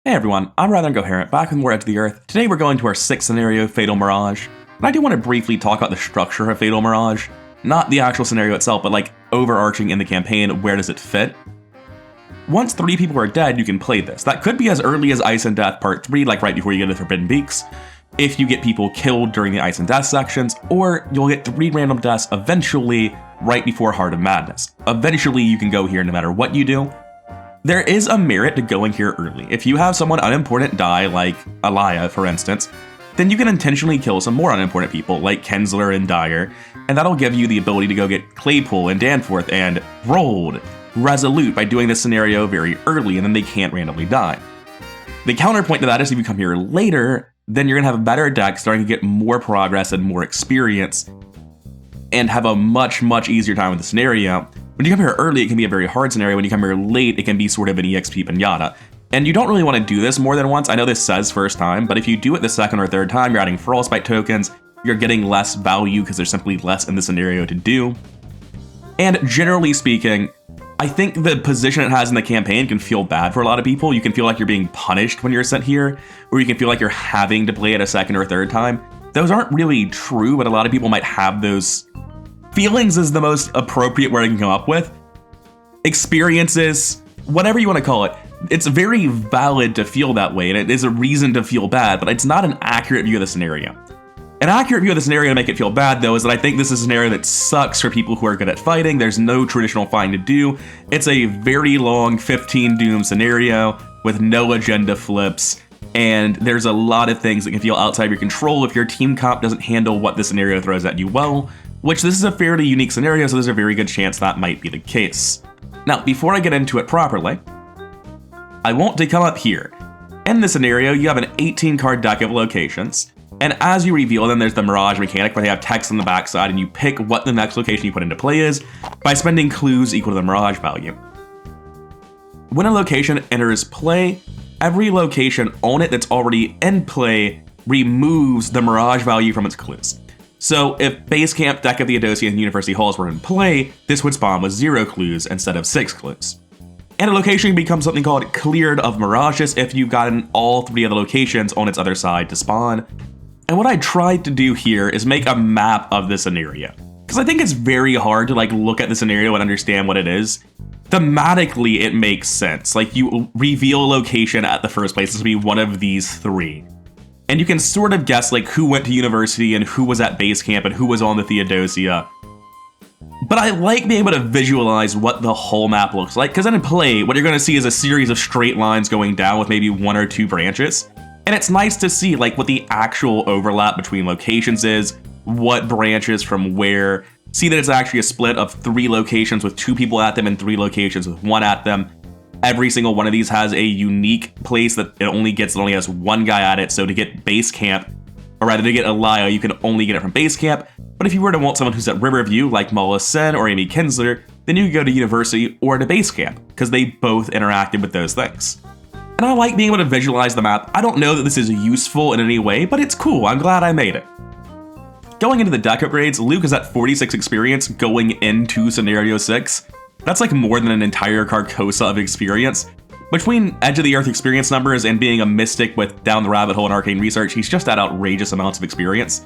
Hey everyone, I'm Rather Incoherent, back with more Edge of the Earth. Today we're going to our 6th scenario, Fatal Mirage. And I do want to briefly talk about the structure of Fatal Mirage. Not the actual scenario itself, but like overarching in the campaign, where does it fit? Once 3 people are dead, you can play this. That could be as early as Ice and Death Part 3, like right before you get to the Forbidden Peaks, if you get people killed during the Ice and Death sections, or you'll get 3 random deaths eventually right before Heart of Madness. Eventually you can go here no matter what you do. There is a merit to going here early. If you have someone unimportant die, like Alaya, for instance, then you can intentionally kill some more unimportant people, like Kensler and Dyer, and that'll give you the ability to go get Claypool and Danforth and Rolled, Resolute by doing this scenario very early, and then they can't randomly die. The counterpoint to that is if you come here later, then you're going to have a better deck, starting to get more progress and more experience, and have a much easier time with the scenario. When you come here early, it can be a very hard scenario. When you come here late, it can be sort of an EXP pinata. And you don't really want to do this more than once. I know this says first time, but if you do it the second or third time, you're adding Frostbite tokens, you're getting less value because there's simply less in the scenario to do. And generally speaking, I think the position it has in the campaign can feel bad for a lot of people. You can feel like you're being punished when you're sent here, or you can feel like you're having to play it a second or third time. Those aren't really true, but a lot of people might have those. Feelings is the most appropriate word I can come up with. Experiences, whatever you want to call it, it's very valid to feel that way, and it is a reason to feel bad, but it's not an accurate view of the scenario. An accurate view of the scenario to make it feel bad, though, is that I think this is a scenario that sucks for people who are good at fighting. There's no traditional fighting to do. It's a very long 15 Doom scenario with no agenda flips, and there's a lot of things that can feel outside of your control if your team comp doesn't handle what the scenario throws at you well, which this is a fairly unique scenario, so there's a very good chance that might be the case. Now, before I get into it properly, I want to come up here. In this scenario, you have an 18-card deck of locations, and as you reveal them, there's the Mirage mechanic where they have text on the backside, and you pick what the next location you put into play is by spending clues equal to the Mirage value. When a location enters play, every location on it that's already in play removes the Mirage value from its clues. So if Base Camp, Deck of Theodosia, and University Halls were in play, this would spawn with 0 clues instead of 6 clues. And a location can become something called Cleared of Mirages if you've gotten all 3 of the locations on its other side to spawn. And what I tried to do here is make a map of the scenario, because I think it's very hard to look at the scenario and understand what it is. Thematically, it makes sense. You reveal a location at the first place, this will be one of these 3. And you can sort of guess who went to university and who was at base camp and who was on the Theodosia. But I like being able to visualize what the whole map looks like, because in play, what you're going to see is a series of straight lines going down with maybe 1 or 2 branches. And it's nice to see what the actual overlap between locations is, what branches from where. See that it's actually a split of 3 locations with 2 people at them and 3 locations with 1 at them. Every single one of these has a unique place that it only has 1 guy at it, so to get base camp, or rather to get Alaya, you can only get it from base camp, but if you were to want someone who's at Riverview, like Mala Sen or Amy Kinsler, then you could go to University or to base camp, because they both interacted with those things. And I like being able to visualize the map. I don't know that this is useful in any way, but it's cool, I'm glad I made it. Going into the deck upgrades, Luke is at 46 experience going into Scenario 6. That's more than an entire Carcosa of experience. Between Edge of the Earth experience numbers and being a Mystic with Down the Rabbit Hole and Arcane Research, he's just at outrageous amounts of experience.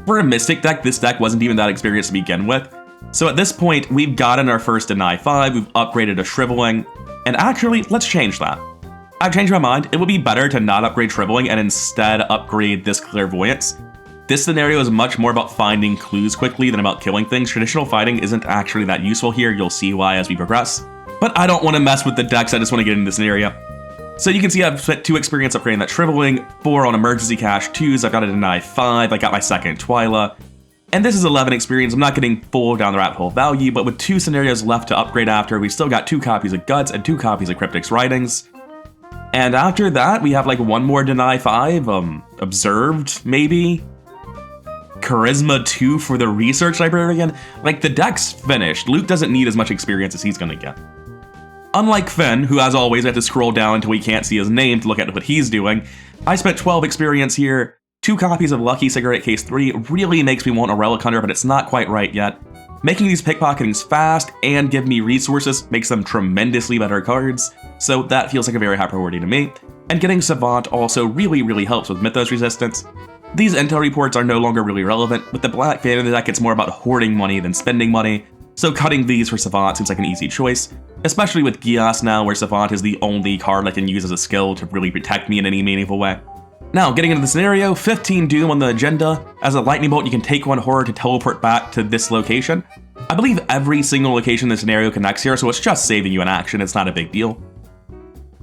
For a Mystic deck, this deck wasn't even that experienced to begin with. So at this point, we've gotten our first Deny 5, we've upgraded to Shriveling, and actually, let's change that. I've changed my mind. It would be better to not upgrade Shriveling and instead upgrade this Clairvoyance. This scenario is much more about finding clues quickly than about killing things. Traditional fighting isn't actually that useful here, you'll see why as we progress. But I don't want to mess with the decks, I just want to get into this scenario. So you can see I've spent 2 experience upgrading that Shriveling, 4 on Emergency Cache 2s, I've got a Deny 5, I got my second Twyla. And this is 11 experience, I'm not getting full Down the Rabbit Hole value, but with 2 scenarios left to upgrade after, we still got 2 copies of Guts and 2 copies of Cryptic's Writings. And after that, we have 1 more Deny 5, Observed, maybe? Charisma 2 for the Research Librarian. The deck's finished. Luke doesn't need as much experience as he's gonna get. Unlike Finn, who as always had to scroll down until we can't see his name to look at what he's doing, I spent 12 experience here. 2 copies of Lucky Cigarette Case 3 really makes me want a Relic Hunter, but it's not quite right yet. Making these pickpocketings fast and give me resources makes them tremendously better cards, so that feels like a very high priority to me. And getting Savant also really helps with Mythos resistance. These intel reports are no longer really relevant. With the Black Fan in the deck, it's more about hoarding money than spending money, so cutting these for Savant seems like an easy choice, especially with Gias now, where Savant is the only card I can use as a skill to really protect me in any meaningful way. Now, getting into the scenario, 15 Doom on the agenda. As a Lightning Bolt, you can take one Horror to teleport back to this location. I believe every single location in the scenario connects here, so it's just saving you an action, it's not a big deal.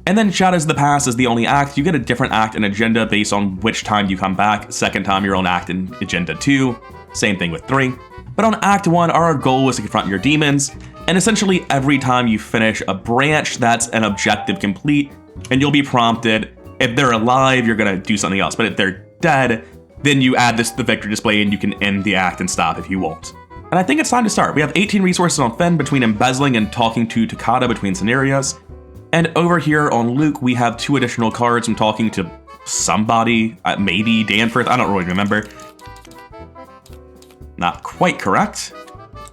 And then Shadows of the Past is the only act. You get a different act and agenda based on which time you come back. Second time, your own act in agenda 2. Same thing with 3. But on Act 1, our goal is to confront your demons, and essentially every time you finish a branch, that's an objective complete, and you'll be prompted. If they're alive, you're gonna do something else, but if they're dead, then you add this to the victory display and you can end the act and stop if you want. And I think it's time to start. We have 18 resources on Fen between embezzling and talking to Takata between scenarios. And over here on Luke, we have 2 additional cards from talking to somebody, maybe Danforth, I don't really remember. Not quite correct.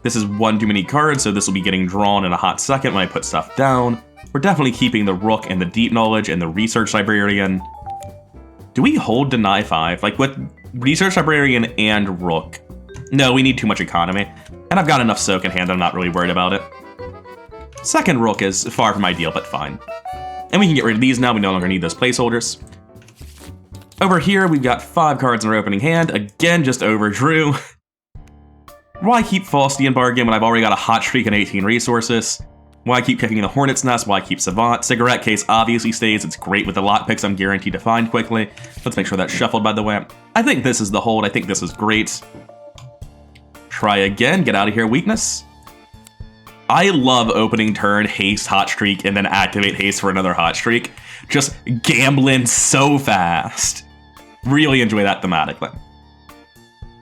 This is one too many cards, so this will be getting drawn in a hot second when I put stuff down. We're definitely keeping the Rook and the Deep Knowledge and the Research Librarian. Do we hold Deny 5? Like with Research Librarian and Rook? No, we need too much economy. And I've got enough soak in hand, I'm not really worried about it. Second Rook is far from ideal, but fine. And we can get rid of these now, we no longer need those placeholders. Over here, we've got 5 cards in our opening hand. Again, just overdrew. Why keep Faustian Bargain when I've already got a hot streak and 18 resources? Why keep kicking the Hornet's Nest? Why keep Savant? Cigarette Case obviously stays. It's great with the lockpicks I'm guaranteed to find quickly. Let's make sure that's shuffled, by the way. I think this is the hold. I think this is great. Try again. Get out of here, weakness. I love opening turn, haste, hot streak, and then activate haste for another hot streak. Just gambling so fast. Really enjoy that thematically.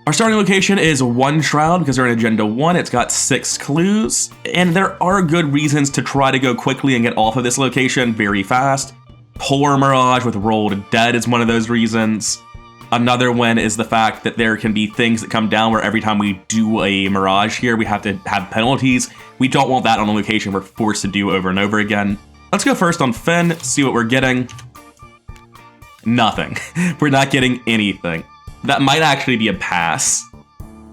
Our starting location is 1 Shroud because they're in Agenda 1. It's got 6 clues, and there are good reasons to try to go quickly and get off of this location very fast. Polar Mirage with Rolled Dead is one of those reasons. Another one is the fact that there can be things that come down where every time we do a Mirage here, we have to have penalties. We don't want that on a location we're forced to do over and over again. Let's go first on Fen, see what we're getting. Nothing. We're not getting anything. That might actually be a pass.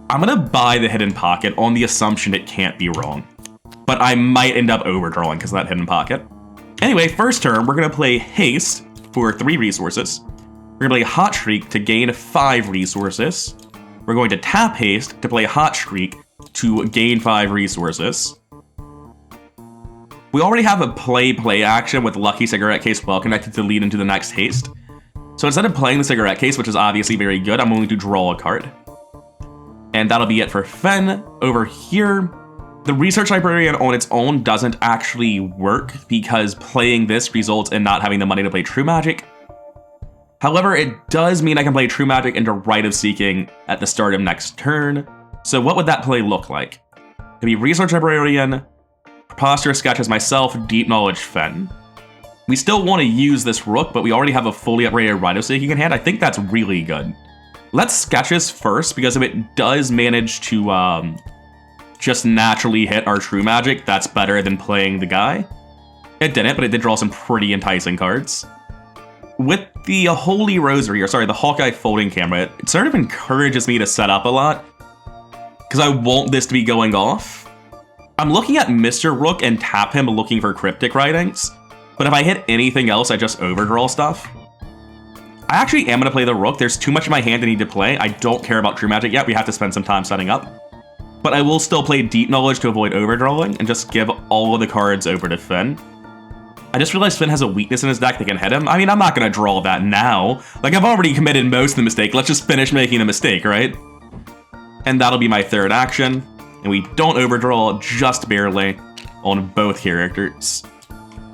I'm gonna buy the Hidden Pocket on the assumption it can't be wrong. But I might end up overdrawing because of that Hidden Pocket. Anyway, first turn, we're gonna play Haste for 3 resources. We're gonna play Hot Streak to gain 5 resources. We're going to tap Haste to play Hot Streak to gain 5 resources. We already have a play action with Lucky Cigarette Case well connected to lead into the next Haste. So instead of playing the Cigarette Case, which is obviously very good, I'm going to draw a card. And that'll be it for Fen. Over here, the Research Librarian on its own doesn't actually work because playing this results in not having the money to play True Magic. However, it does mean I can play True Magic into Rite of Seeking at the start of next turn. So what would that play look like? It'd be Research Librarian, Preposterous Sketch as myself, Deep Knowledge Fen. We still want to use this Rook, but we already have a fully upgraded Rite of Seeking in hand. I think that's really good. Let's Sketches first, because if it does manage to just naturally hit our True Magic, that's better than playing the guy. It didn't, but it did draw some pretty enticing cards. With the Holy Rosary, or sorry, the Hawkeye Folding Camera, it sort of encourages me to set up a lot, because I want this to be going off. I'm looking at Mr. Rook and tap him looking for Cryptic Writings, but if I hit anything else, I just overdraw stuff. I actually am going to play the Rook. There's too much in my hand I need to play. I don't care about True Magic yet. We have to spend some time setting up. But I will still play Deep Knowledge to avoid overdrawing and just give all of the cards over to Fen. I just realized Fen has a weakness in his deck that can hit him. I mean, I'm not going to draw that now. Like, I've already committed most of the mistake. Let's just finish making the mistake, right? And that'll be my third action. And we don't overdraw just barely on both characters.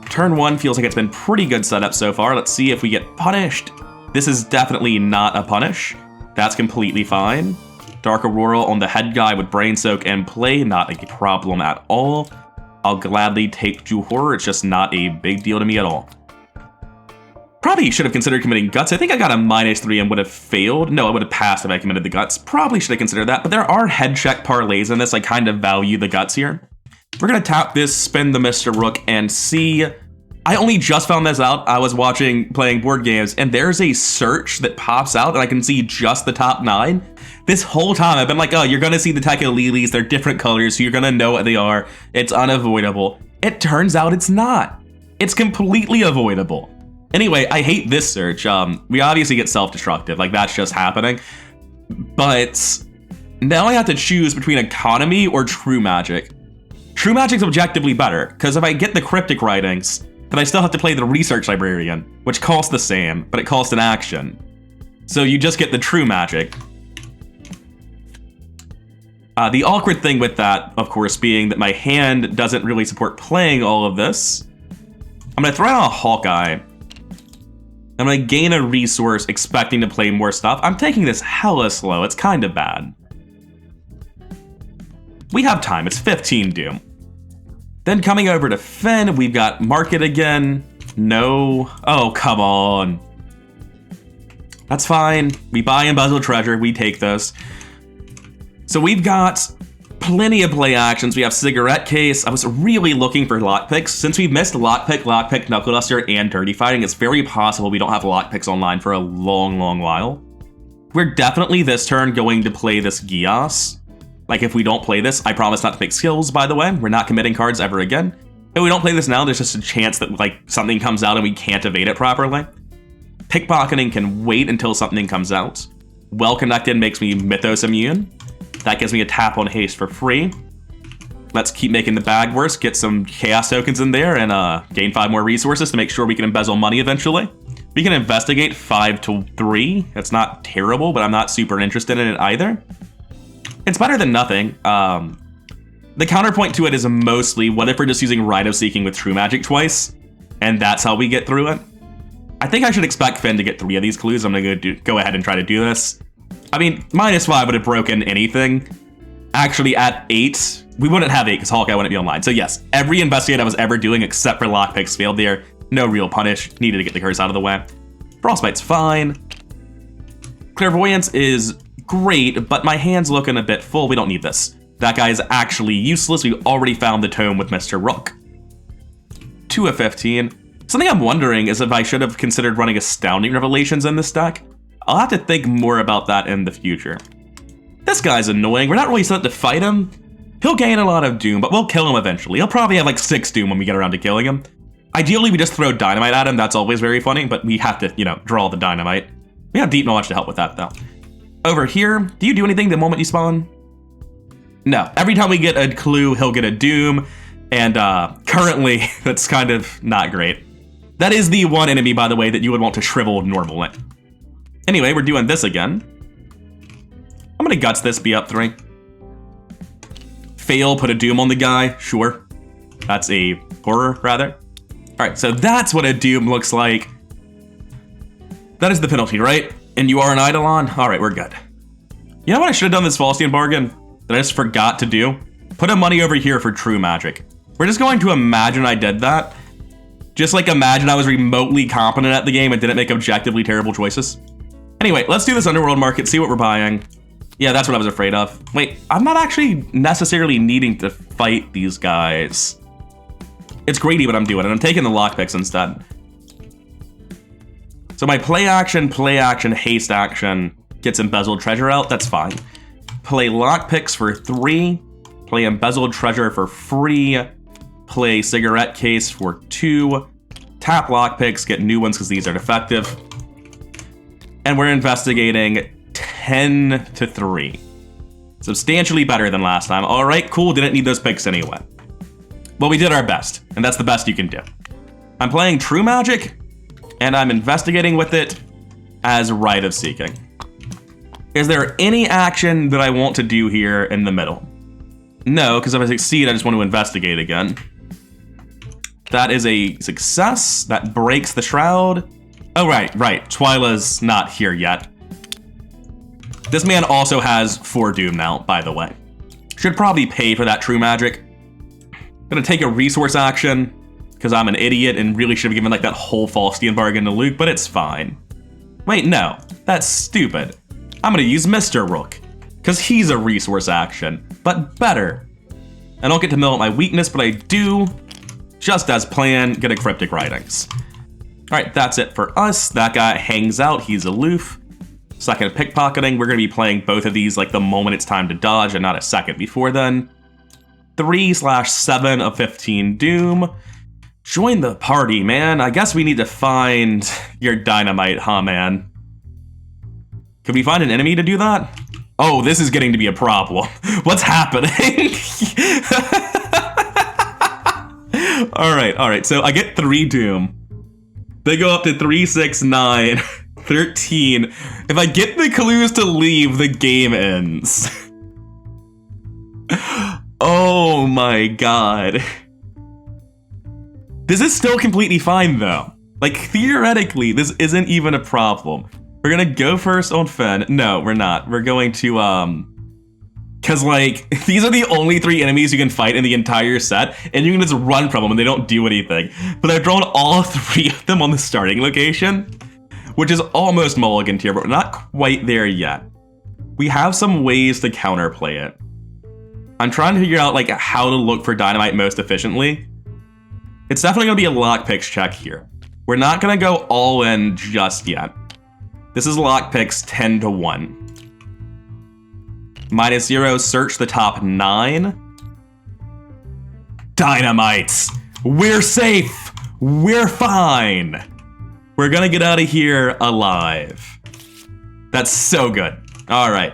Turn 1 feels like it's been pretty good setup so far. Let's see if we get punished. This is definitely not a punish. That's completely fine. Dark Aurora on the head guy with Brain Soak and play, not a problem at all. I'll gladly take 2 horror, it's just not a big deal to me at all. Probably should have considered committing Guts. I think I got a -3 and would have failed. No, I would have passed if I committed the Guts. Probably should have considered that, but there are head check parlays in this. I kind of value the Guts here. We're gonna tap this, spin the Mr. Rook, and see. I only just found this out. I was playing board games, and there's a search that pops out, and I can see just the top 9. This whole time, I've been like, oh, you're gonna see the Tekalilis. They're different colors, so you're gonna know what they are. It's unavoidable. It turns out it's not. It's completely avoidable. Anyway, I hate this search. We obviously get self-destructive, like that's just happening. But now I have to choose between economy or true magic. True magic's objectively better, because if I get the cryptic writings, then I still have to play the research librarian, which costs the same, but it costs an action. So you just get the true magic. The awkward thing with that, of course, being that my hand doesn't really support playing all of this. I'm gonna throw out a Hawkeye. I'm gonna gain a resource expecting to play more stuff. I'm taking this hella slow, it's kind of bad. We have time, it's 15 Doom. Then coming over to Finn, we've got Market again. No, oh, come on. That's fine, we buy Embezzled Treasure, we take this. So we've got plenty of play actions. We have Cigarette Case. I was really looking for lockpicks. Since we've missed lockpick, Knuckle Duster, and Dirty Fighting, it's very possible we don't have lockpicks online for a long, long while. We're definitely this turn going to play this Gios. Like if we don't play this, I promise not to make skills, by the way. We're not committing cards ever again. If we don't play this now, there's just a chance that like something comes out and we can't evade it properly. Pickpocketing can wait until something comes out. Well Connected makes me Mythos immune. That gives me a tap on haste for free. Let's keep making the bag worse, get some chaos tokens in there, and gain 5 more resources to make sure we can embezzle money eventually. We can investigate 5 to 3. That's not terrible, but I'm not super interested in it either. It's better than nothing. The counterpoint to it is mostly, what if we're just using Rite of Seeking with True Magic twice, and that's how we get through it? I think I should expect Finn to get 3 of these clues. I'm gonna go ahead and try to do this. I mean, -5 would have broken anything. Actually, at 8, we wouldn't have 8 because Hawkeye wouldn't be online. So yes, every investigate I was ever doing except for lockpicks failed there. No real punish. Needed to get the curse out of the way. Frostbite's fine. Clairvoyance is great, but my hand's looking a bit full. We don't need this. That guy is actually useless. We already found the tome with Mr. Rook. 2 of 15. Something I'm wondering is if I should have considered running Astounding Revelations in this deck. I'll have to think more about that in the future. This guy's annoying. We're not really set to fight him. He'll gain a lot of Doom, but we'll kill him eventually. He'll probably have like 6 Doom when we get around to killing him. Ideally, we just throw Dynamite at him. That's always very funny, but we have to, draw the Dynamite. We have Deep Knowledge to help with that, though. Over here, do you do anything the moment you spawn? No. Every time we get a clue, he'll get a Doom, and currently, that's kind of not great. That is the one enemy, by the way, that you would want to shrivel normally. Anyway, we're doing this again. I'm gonna Guts this, be up 3. Fail, put a Doom on the guy, sure. That's a horror, rather. All right, so that's what a Doom looks like. That is the penalty, right? And you are an Eidolon? All right, we're good. You know what I should have done this Faustian bargain that I just forgot to do? Put a money over here for True Magic. We're just going to imagine I did that. Just like imagine I was remotely competent at the game and didn't make objectively terrible choices. Anyway, let's do this Underworld market, see what we're buying. Yeah, that's what I was afraid of. Wait, I'm not actually necessarily needing to fight these guys. It's greedy what I'm doing, and I'm taking the lockpicks instead. So my play action, haste action gets Embezzled Treasure out, that's fine. Play lockpicks for 3, play Embezzled Treasure for free, play Cigarette Case for 2, tap lockpicks, get new ones because these are defective. And we're investigating 10 to 3. Substantially better than last time. All right, cool, didn't need those picks anyway. Well, we did our best, and that's the best you can do. I'm playing True Magic, and I'm investigating with it as Rite of Seeking. Is there any action that I want to do here in the middle? No, because if I succeed, I just want to investigate again. That is a success. That breaks the Shroud. Oh, right. Twyla's not here yet. This man also has 4 Doom now, by the way. Should probably pay for that True Magic. Gonna take a resource action, because I'm an idiot and really should have given like that whole Faustian bargain to Luke, but it's fine. Wait, no. That's stupid. I'm gonna use Mr. Rook, because he's a resource action, but better. I don't get to mill out my weakness, but I do. Just as planned, get a cryptic writings. All right, that's it for us. That guy hangs out, he's aloof. Second pickpocketing, we're gonna be playing both of these like the moment it's time to dodge and not a second before then. 3/7 of 15 Doom. Join the party, man. I guess we need to find your dynamite, huh, man? Could we find an enemy to do that? Oh, this is getting to be a problem. What's happening? All right. So I get 3 Doom. They go up to 3, 6, 9, 13. If I get the clues to leave, the game ends. Oh my god. This is still completely fine, though. Like, theoretically, this isn't even a problem. We're gonna go first on Finn. No, we're not. We're going to, because, like, these are the only 3 enemies you can fight in the entire set, and you can just run from them and they don't do anything. But I've drawn all 3 of them on the starting location, which is almost mulligan tier, but we're not quite there yet. We have some ways to counterplay it. I'm trying to figure out, like, how to look for dynamite most efficiently. It's definitely gonna be a lockpicks check here. We're not gonna go all in just yet. This is lockpicks 10 to 1. -0, search the top 9. Dynamites! We're safe! We're fine! We're gonna get out of here alive. That's so good. All right.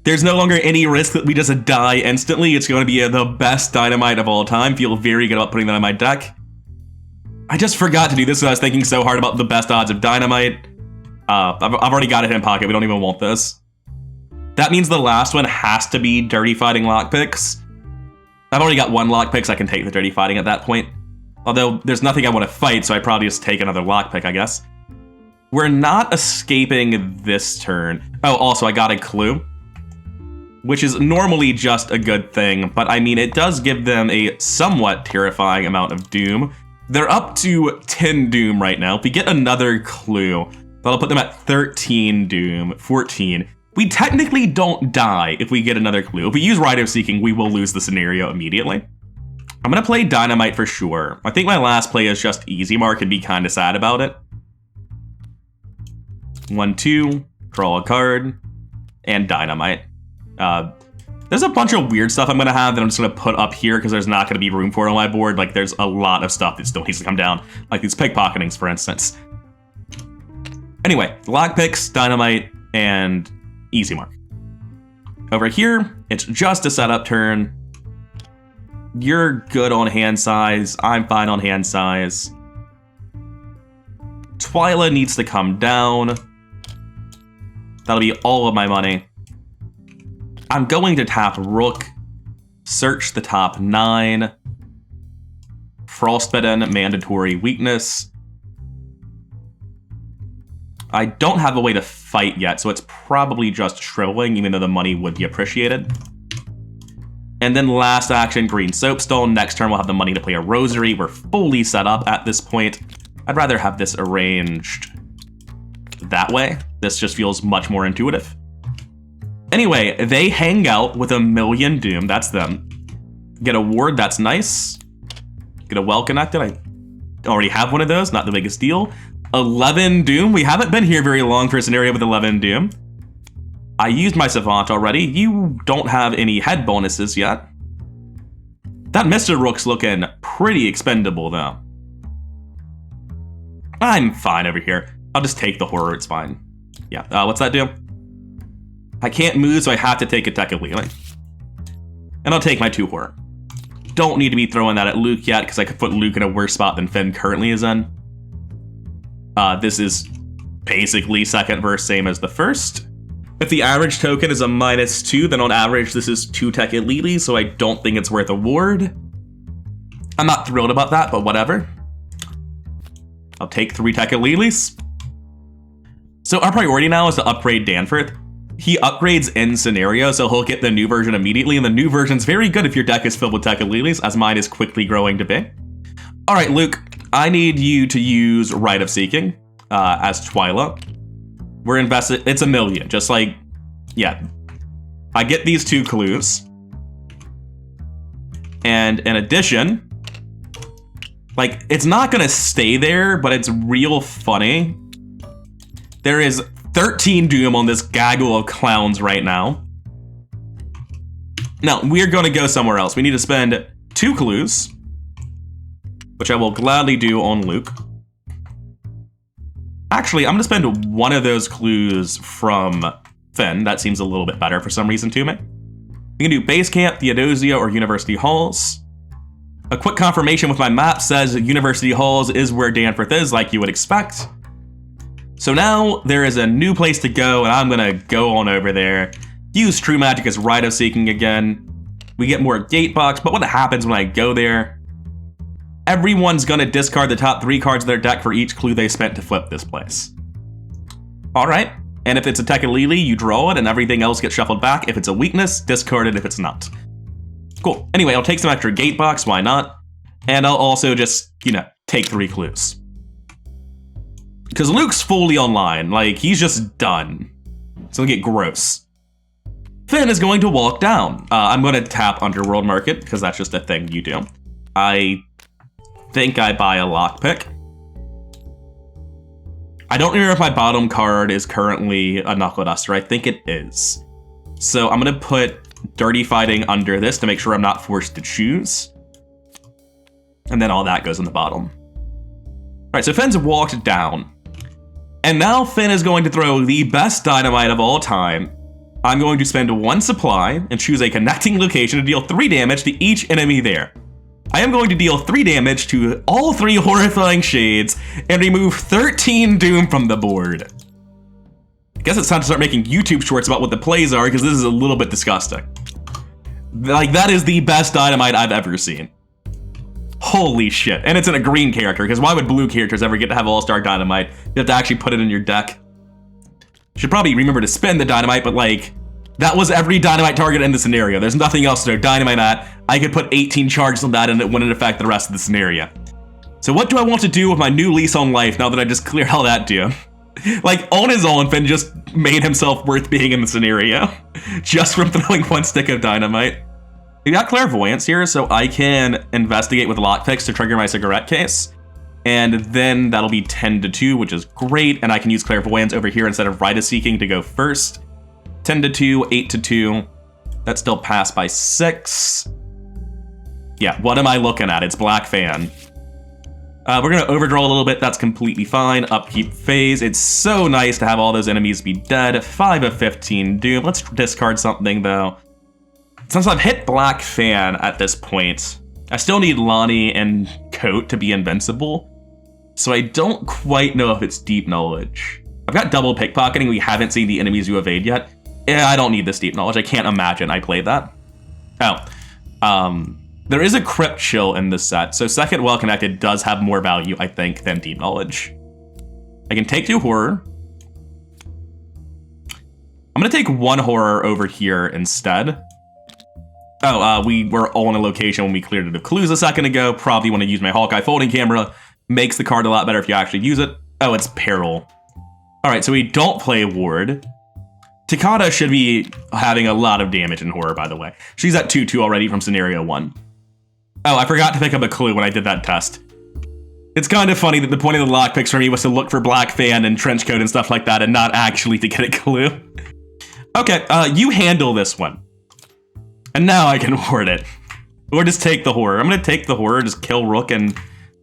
There's no longer any risk that we just die instantly. It's going to be the best dynamite of all time. Feel very good about putting that on my deck. I just forgot to do this, so I was thinking so hard about the best odds of dynamite. I've already got it in pocket. We don't even want this. That means the last one has to be dirty fighting lockpicks. I've already got 1 lockpick, so I can take the dirty fighting at that point. Although there's nothing I want to fight, so I probably just take another lockpick, I guess. We're not escaping this turn. Oh, also, I got a clue, which is normally just a good thing, but I mean, it does give them a somewhat terrifying amount of Doom. They're up to 10 Doom right now. If we get another clue, that'll put them at 13 Doom, 14. We technically don't die if we get another clue. If we use Rite of Seeking, we will lose the scenario immediately. I'm gonna play Dynamite for sure. I think my last play is just Easy Mark and be kind of sad about it. 1, 2, draw a card, and Dynamite. There's a bunch of weird stuff I'm gonna have that I'm just gonna put up here because there's not gonna be room for it on my board. Like, there's a lot of stuff that still needs to come down, like these pickpocketings, for instance. Anyway, lockpicks, Dynamite, and Easy Mark. Over here, it's just a setup turn. You're good on hand size. I'm fine on hand size. Twyla needs to come down. That'll be all of my money. I'm going to tap Rook, search the top 9, Frostbitten, mandatory weakness. I don't have a way to fight yet, so it's probably just shriveling, even though the money would be appreciated. And then last action, Green Soapstone. Next turn, we'll have the money to play a Rosary. We're fully set up at this point. I'd rather have this arranged that way. This just feels much more intuitive. Anyway, they hang out with 1,000,000 Doom. That's them. Get a ward, that's nice. Get a well connected. I already have one of those, not the biggest deal. 11 Doom. We haven't been here very long for a scenario with 11 Doom. I used my Savant already. You don't have any head bonuses yet. That Mr. Rook's looking pretty expendable, though. I'm fine over here. I'll just take the horror, it's fine. Yeah, what's that do? I can't move, so I have to take a Tekka-Leeling. And I'll take my 2 horror. Don't need to be throwing that at Luke yet, because I could put Luke in a worse spot than Finn currently is in. This is basically second verse, same as the first. If the average token is a -2, then on average this is 2 Tekka-Leelis, so I don't think it's worth a ward. I'm not thrilled about that, but whatever. I'll take 3 Tekka-Leelis. So our priority now is to upgrade Danforth. He upgrades in scenario, so he'll get the new version immediately, and the new version's very good if your deck is filled with Tekka-Leelis, as mine is quickly growing to be. All right, Luke, I need you to use Rite of Seeking as Twyla. We're invested, it's 1,000,000, just like, yeah. I get these 2 clues. And in addition, Like, it's not gonna stay there, but it's real funny. There is 13 Doom on this gaggle of clowns right now. Now, we're gonna go somewhere else. We need to spend 2 clues, which I will gladly do on Luke. Actually, I'm gonna spend 1 of those clues from Finn. That seems a little bit better for some reason to me. We can do Base Camp, Theodosia, or University Halls. A quick confirmation with my map says University Halls is where Danforth is, like you would expect. So now there is a new place to go, and I'm gonna go on over there. Use True Magic as Rite Seeking again. We get more gate box, but what happens when I go there? Everyone's gonna discard the top 3 cards of their deck for each clue they spent to flip this place. Alright, and if it's a Tekalili, you draw it and everything else gets shuffled back. If it's a weakness, discard it if it's not. Cool. Anyway, I'll take some extra gate box, why not? And I'll also just, take 3 clues. Because Luke's fully online, like, he's just done. It's gonna get gross. Finn is going to walk down. I'm gonna tap Underworld Market, because that's just a thing you do. I think I buy a lockpick. I don't remember if my bottom card is currently a Knuckle Duster. I think it is. So I'm gonna put Dirty Fighting under this to make sure I'm not forced to choose. And then all that goes in the bottom. All right, so Finn's walked down. And now Finn is going to throw the best dynamite of all time. I'm going to spend 1 supply and choose a connecting location to deal 3 damage to each enemy there. I am going to deal 3 damage to all 3 horrifying shades and remove 13 Doom from the board. I guess it's time to start making YouTube shorts about what the plays are, because this is a little bit disgusting. Like, that is the best dynamite I've ever seen. Holy shit. And it's in a green character, because why would blue characters ever get to have All-Star Dynamite? You have to actually put it in your deck. Should probably remember to spend the dynamite, but like, that was every dynamite target in the scenario. There's nothing else to throw dynamite at. I could put 18 charges on that and it wouldn't affect the rest of the scenario. So what do I want to do with my new lease on life now that I just cleared all that Doom? Like, on his own, Finn just made himself worth being in the scenario. Just from throwing 1 stick of dynamite. We got Clairvoyance here, so I can investigate with lockpicks to trigger my cigarette case. And then that'll be 10-2, which is great. And I can use Clairvoyance over here instead of Rite Seeking to go first. 10-2, 8-2. That's still passed by 6. Yeah, what am I looking at? It's Black Fan. We're going to overdraw a little bit. That's completely fine. Upkeep phase. It's so nice to have all those enemies be dead. 5 of 15 Doom. Let's discard something, though. Since I've hit Black Fan at this point, I still need Lonnie and Coat to be invincible. So I don't quite know if it's Deep Knowledge. I've got double pickpocketing. We haven't seen the enemies you evade yet. Yeah, I don't need this Deep Knowledge. I can't imagine I played that. There is a Crypt Chill in this set, so Second Well Connected does have more value, I think, than Deep Knowledge. I can take 2 Horror. I'm gonna take 1 Horror over here instead. We were on a location when we cleared the clues a second ago. Probably want to use my Hawkeye folding camera. Makes the card a lot better if you actually use it. Oh, it's Peril. All right, so we don't play Ward. Takata should be having a lot of damage in Horror, by the way. She's at 2-2 already from Scenario 1. Oh, I forgot to pick up a clue when I did that test. It's kind of funny that the point of the lockpicks for me was to look for Black Fan and Trenchcoat and stuff like that and not actually to get a clue. Okay, you handle this one. And now I can ward it. Or just take the Horror. I'm going to take the Horror, just kill Rook, and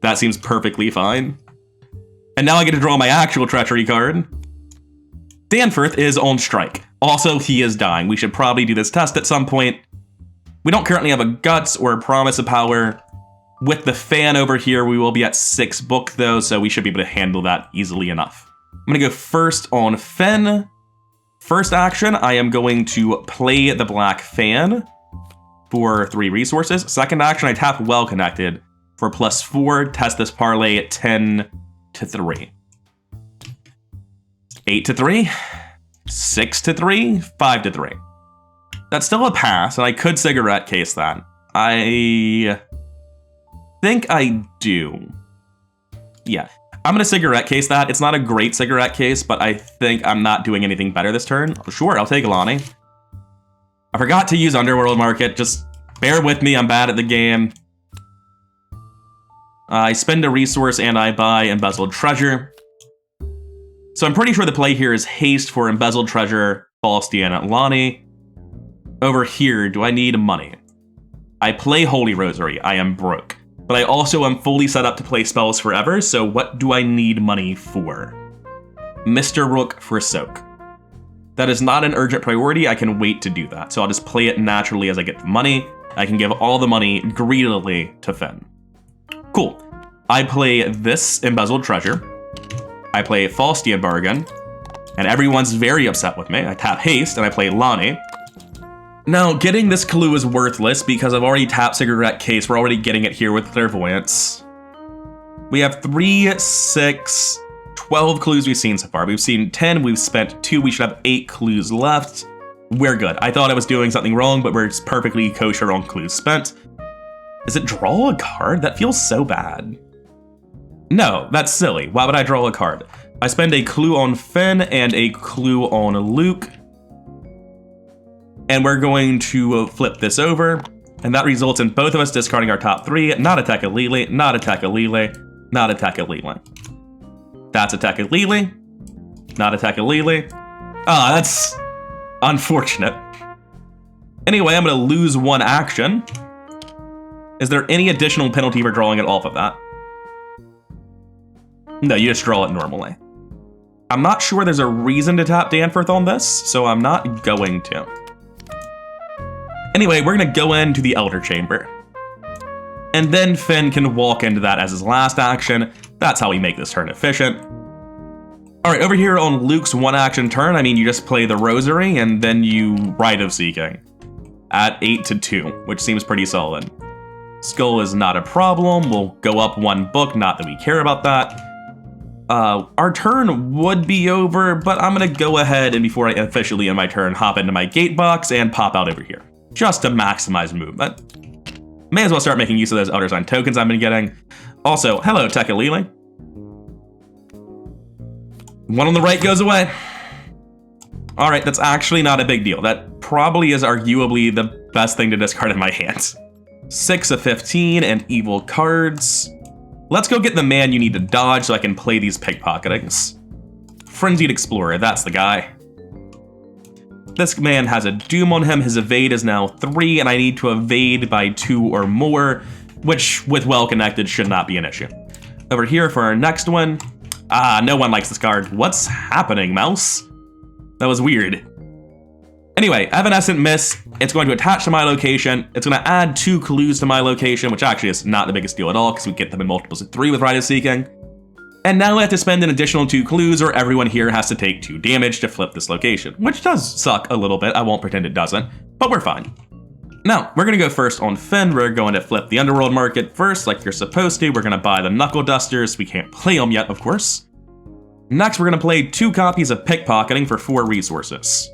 that seems perfectly fine. And now I get to draw my actual Treachery card. Danforth is on strike. Also, he is dying. We should probably do this test at some point. We don't currently have a Guts or a Promise of Power. With the Fan over here, we will be at 6 book, though, so we should be able to handle that easily enough. I'm going to go first on Finn. First action, I am going to play the Black Fan for 3 resources. Second action, I tap Well Connected for +4. Test this parlay at 10-3. 8-3, 6-3, 5-3. That's still a pass, and I could cigarette case that. I think I do. Yeah, I'm gonna cigarette case that. It's not a great cigarette case, but I think I'm not doing anything better this turn. Sure, I'll take Lonnie. I forgot to use Underworld Market. Just bear with me, I'm bad at the game. I spend a resource and I buy embezzled treasure. So I'm pretty sure the play here is haste for embezzled treasure, Falstian and Lonnie. Over here, do I need money? I play Holy Rosary, I am broke. But I also am fully set up to play spells forever, so what do I need money for? Mr. Rook for Soak. That is not an urgent priority, I can wait to do that. So I'll just play it naturally as I get the money. I can give all the money greedily to Finn. Cool. I play this embezzled treasure. I play Falstian Bargain. And everyone's very upset with me. I tap haste and I play Lonnie. Now, getting this clue is worthless because I've already tapped Cigarette Case. We're already getting it here with Clairvoyance. We have 3, 6, 12 clues we've seen so far. We've seen 10, we've spent 2, we should have 8 clues left. We're good. I thought I was doing something wrong, but we're perfectly kosher on clues spent. Is it draw a card? That feels so bad. No, that's silly. Why would I draw a card? I spend a clue on Finn and a clue on Luke. And we're going to flip this over. And that results in both of us discarding our top 3. Not attack a Lele, not attack a Lele, not attack a Lele. That's attack a Lele, not attack a Lele. Ah, that's unfortunate. Anyway, I'm gonna lose 1 action. Is there any additional penalty for drawing it off of that? No, you just draw it normally. I'm not sure there's a reason to tap Danforth on this, so I'm not going to. Anyway, we're gonna go into the Elder Chamber. And then Finn can walk into that as his last action. That's how we make this turn efficient. All right, over here on Luke's 1 action turn, I mean, you just play the Rosary and then you Rite of Seeking at 8-2, which seems pretty solid. Skull is not a problem. We'll go up 1 book, not that we care about that. Our turn would be over, but I'm gonna go ahead and before I officially end my turn, hop into my gate box and pop out over here, just to maximize movement. May as well start making use of those Elder Sign tokens I've been getting. Also, hello, Tekalili. 1 on the right goes away. All right, that's actually not a big deal. That probably is arguably the best thing to discard in my hands. 6 of 15 and evil cards. Let's go get the man you need to dodge so I can play these pickpocketings. Frenzied Explorer, that's the guy. This man has a Doom on him. His evade is now 3, and I need to evade by 2 or more, which with well connected should not be an issue. Over here for our next one. Ah, no one likes this card. What's happening, mouse? That was weird. Anyway, Evanescent Mist, it's going to attach to my location. It's going to add 2 clues to my location, which actually is not the biggest deal at all because we get them in multiples of 3 with Rite of Seeking. And now we have to spend an additional 2 clues or everyone here has to take 2 damage to flip this location, which does suck a little bit. I won't pretend it doesn't, but we're fine. Now, we're going to go first on Finn. We're going to flip the Underworld Market first, like you're supposed to. We're going to buy the Knuckle Dusters. We can't play them yet, of course. Next, we're going to play 2 copies of Pickpocketing for 4 resources.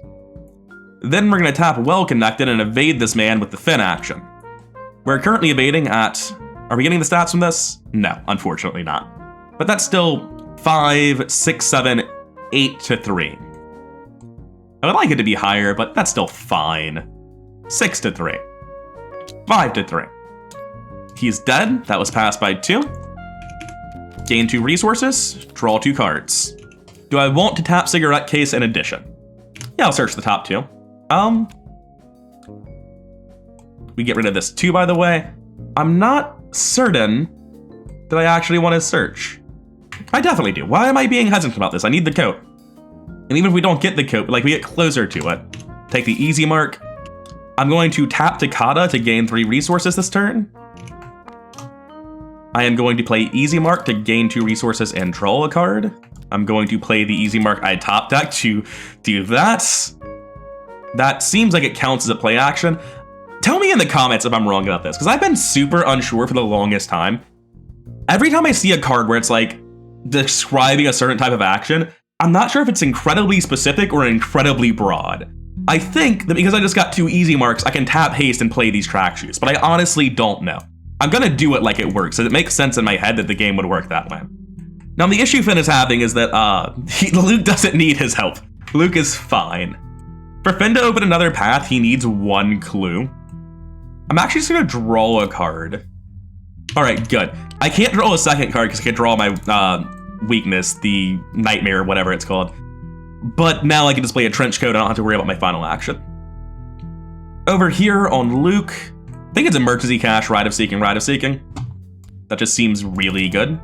Then we're going to tap Well Connected and evade this man with the Finn action. We're currently evading at... Are we getting the stats from this? No, unfortunately not. But that's still 5, 6, 7, 8-3. I would like it to be higher, but that's still fine. 6-3. 5-3. He's dead. That was passed by 2. Gain 2 resources. Draw 2 cards. Do I want to tap Cigarette Case in addition? Yeah, I'll search the top 2. We get rid of this 2, by the way. I'm not certain that I actually want to search. I definitely do. Why am I being hesitant about this? I need the coat. And even if we don't get the coat, like we get closer to it. Take the easy mark. I'm going to tap Takata to gain 3 resources this turn. I am going to play Easy Mark to gain 2 resources and draw a card. I'm going to play the Easy Mark I top deck to do that. That seems like it counts as a play action. Tell me in the comments if I'm wrong about this, because I've been super unsure for the longest time. Every time I see a card where it's like describing a certain type of action, I'm not sure if it's incredibly specific or incredibly broad. I think that because I just got 2 easy marks, I can tap haste and play these track shoes, but I honestly don't know. I'm gonna do it like it works, so it makes sense in my head that the game would work that way. Now the issue Finn is having is that Luke doesn't need his help. Luke is fine. For Finn to open another path, he needs 1 clue. I'm actually just gonna draw a card. All right, good. I can't draw a second card because I can't draw my weakness, the nightmare, whatever it's called. But now I can display a trench coat. I don't have to worry about my final action. Over here on Luke, I think it's Emergency Cache, Rite of Seeking, Rite of Seeking. That just seems really good.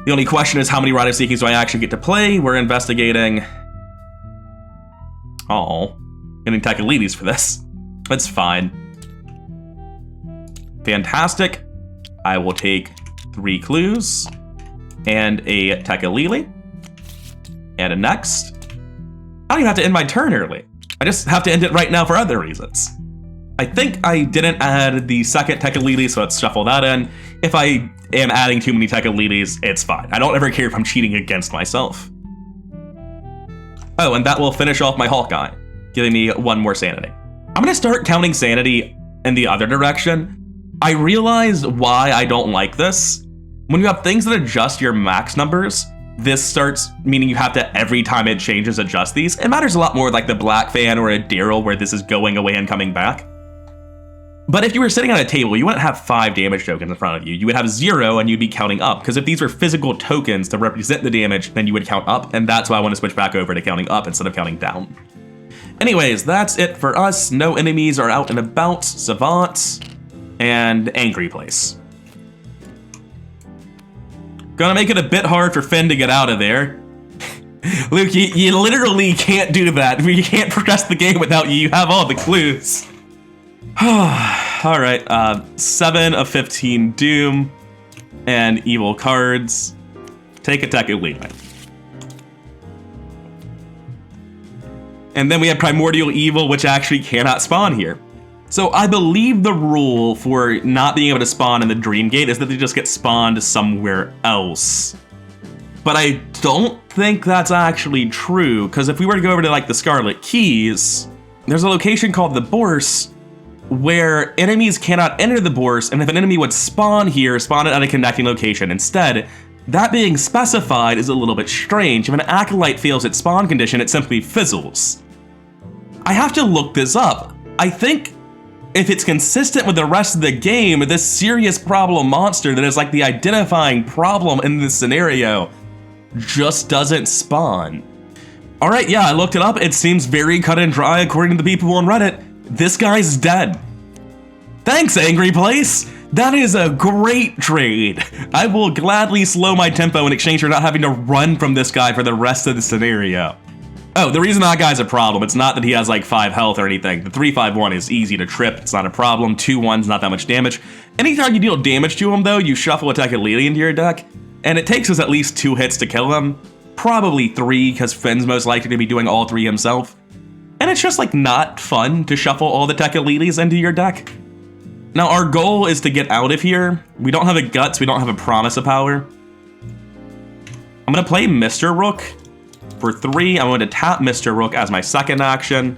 The only question is how many Rite of Seekings do I actually get to play? We're investigating... Oh, getting Tekalides for this. That's fine. Fantastic. I will take 3 clues and a Tekalili and a next. I don't even have to end my turn early. I just have to end it right now for other reasons. I think I didn't add the second Tekalili, so let's shuffle that in. If I am adding too many Tekalides, it's fine. I don't ever care if I'm cheating against myself. Oh, and that will finish off my Hawkeye, giving me 1 more sanity. I'm gonna start counting sanity in the other direction. I realized why I don't like this. When you have things that adjust your max numbers, this starts meaning you have to, every time it changes, adjust these. It matters a lot more with like the Black Fan or a Daryl where this is going away and coming back. But if you were sitting on a table, you wouldn't have 5 damage tokens in front of you. You would have 0 and you'd be counting up. Because if these were physical tokens to represent the damage, then you would count up. And that's why I want to switch back over to counting up instead of counting down. Anyways, that's it for us. No enemies are out and about. Savant and Angry Place. Gonna make it a bit hard for Finn to get out of there. Luke, you literally can't do that. You can't progress the game without you. You have all the clues. All right, 7 of 15 Doom and evil cards. Take a Tekalili. And then we have Primordial Evil, which actually cannot spawn here. So I believe the rule for not being able to spawn in the Dream Gate is that they just get spawned somewhere else. But I don't think that's actually true, because if we were to go over to like the Scarlet Keys, there's a location called the Bourse where enemies cannot enter the Bourse, and if an enemy would spawn here, spawn it at a connecting location instead. That being specified is a little bit strange. If an Acolyte fails its spawn condition, it simply fizzles. I have to look this up. I think if it's consistent with the rest of the game, this serious problem monster that is like the identifying problem in this scenario just doesn't spawn. All right, yeah, I looked it up. It seems very cut and dry according to the people on Reddit. This guy's dead. Thanks, Angry Place. That is a great trade. I will gladly slow my tempo in exchange for not having to run from this guy for the rest of the scenario. Oh, the reason that guy's a problem, it's not that he has like 5 health or anything. The 3/5/1 is easy to trip, it's not a problem. 2/1's not that much damage. Anytime you deal damage to him though, you shuffle a Tekalili into your deck, and it takes us at least 2 hits to kill him. Probably 3, because Finn's most likely to be doing all 3 himself. And it's just like not fun to shuffle all the Tekalilis into your deck. Now our goal is to get out of here. We don't have a Guts, we don't have a Promise of Power. I'm gonna play Mr. Rook. For 3, I'm going to tap Mr. Rook as my second action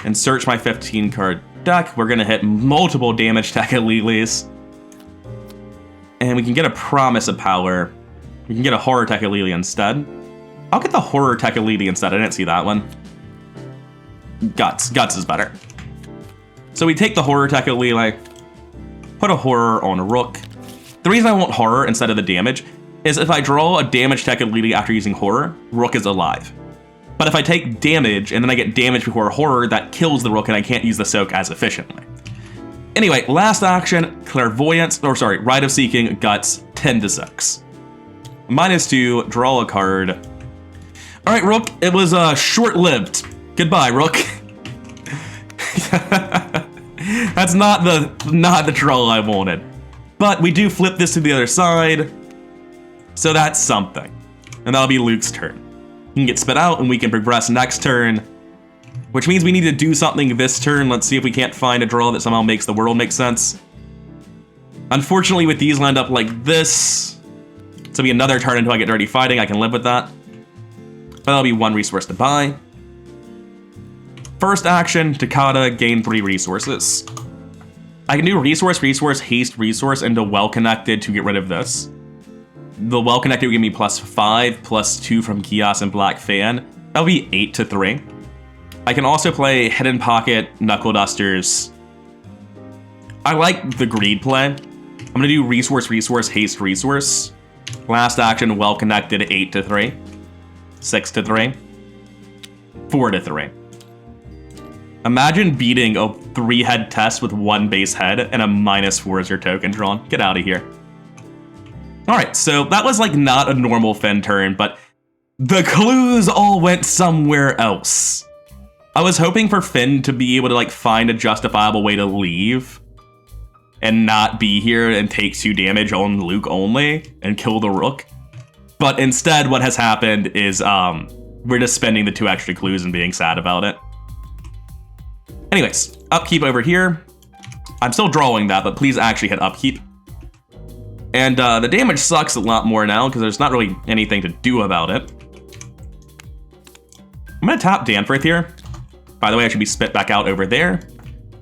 and search my 15 card deck. We're gonna hit multiple damage Tekalilis. And we can get a Promise of Power. We can get a Horror Tekalili instead. I'll get the Horror Tekalili instead, I didn't see that one. Guts is better. So we take the Horror Tekalili, put a Horror on a Rook. The reason I want Horror instead of the damage is if I draw a damage Tekalili after using Horror, Rook is alive. But if I take damage and then I get damage before Horror, that kills the Rook and I can't use the soak as efficiently. Anyway, last action, Clairvoyance, or sorry, Rite of Seeking, Guts, 10-6. -2, draw a card. All right, Rook, it was short-lived. Goodbye, Rook. That's not the draw I wanted. But we do flip this to the other side. So that's something. And that'll be Luke's turn. He can get spit out and we can progress next turn. Which means we need to do something this turn. Let's see if we can't find a draw that somehow makes the world make sense. Unfortunately, with these lined up like this, it's gonna be another turn until I get Dirty Fighting. I can live with that. But that'll be 1 resource to buy. First action, Takata, gain 3 resources. I can do resource, haste, resource into well-connected to get rid of this. The well-connected will give me +5, +2 from Chaos and Black Fan. That'll be 8-3. I can also play Hidden Pocket, Knuckle Dusters, I like the greed play. I'm gonna do resource, haste, resource. Last action, well connected, 8 to 3. 6 to 3. 4 to 3. Imagine beating a 3-head test with 1 base head and a -4 as your token drawn. Get out of here. Alright, so that was like not a normal Finn turn, but the clues all went somewhere else. I was hoping for Finn to be able to like find a justifiable way to leave and not be here and take 2 damage on Luke only and kill the Rook. But instead what has happened is we're just spending the 2 extra clues and being sad about it. Anyways, upkeep over here. I'm still drawing that, but please actually hit upkeep. And the damage sucks a lot more now because there's not really anything to do about it. I'm gonna tap Danforth here. By the way, I should be spit back out over there.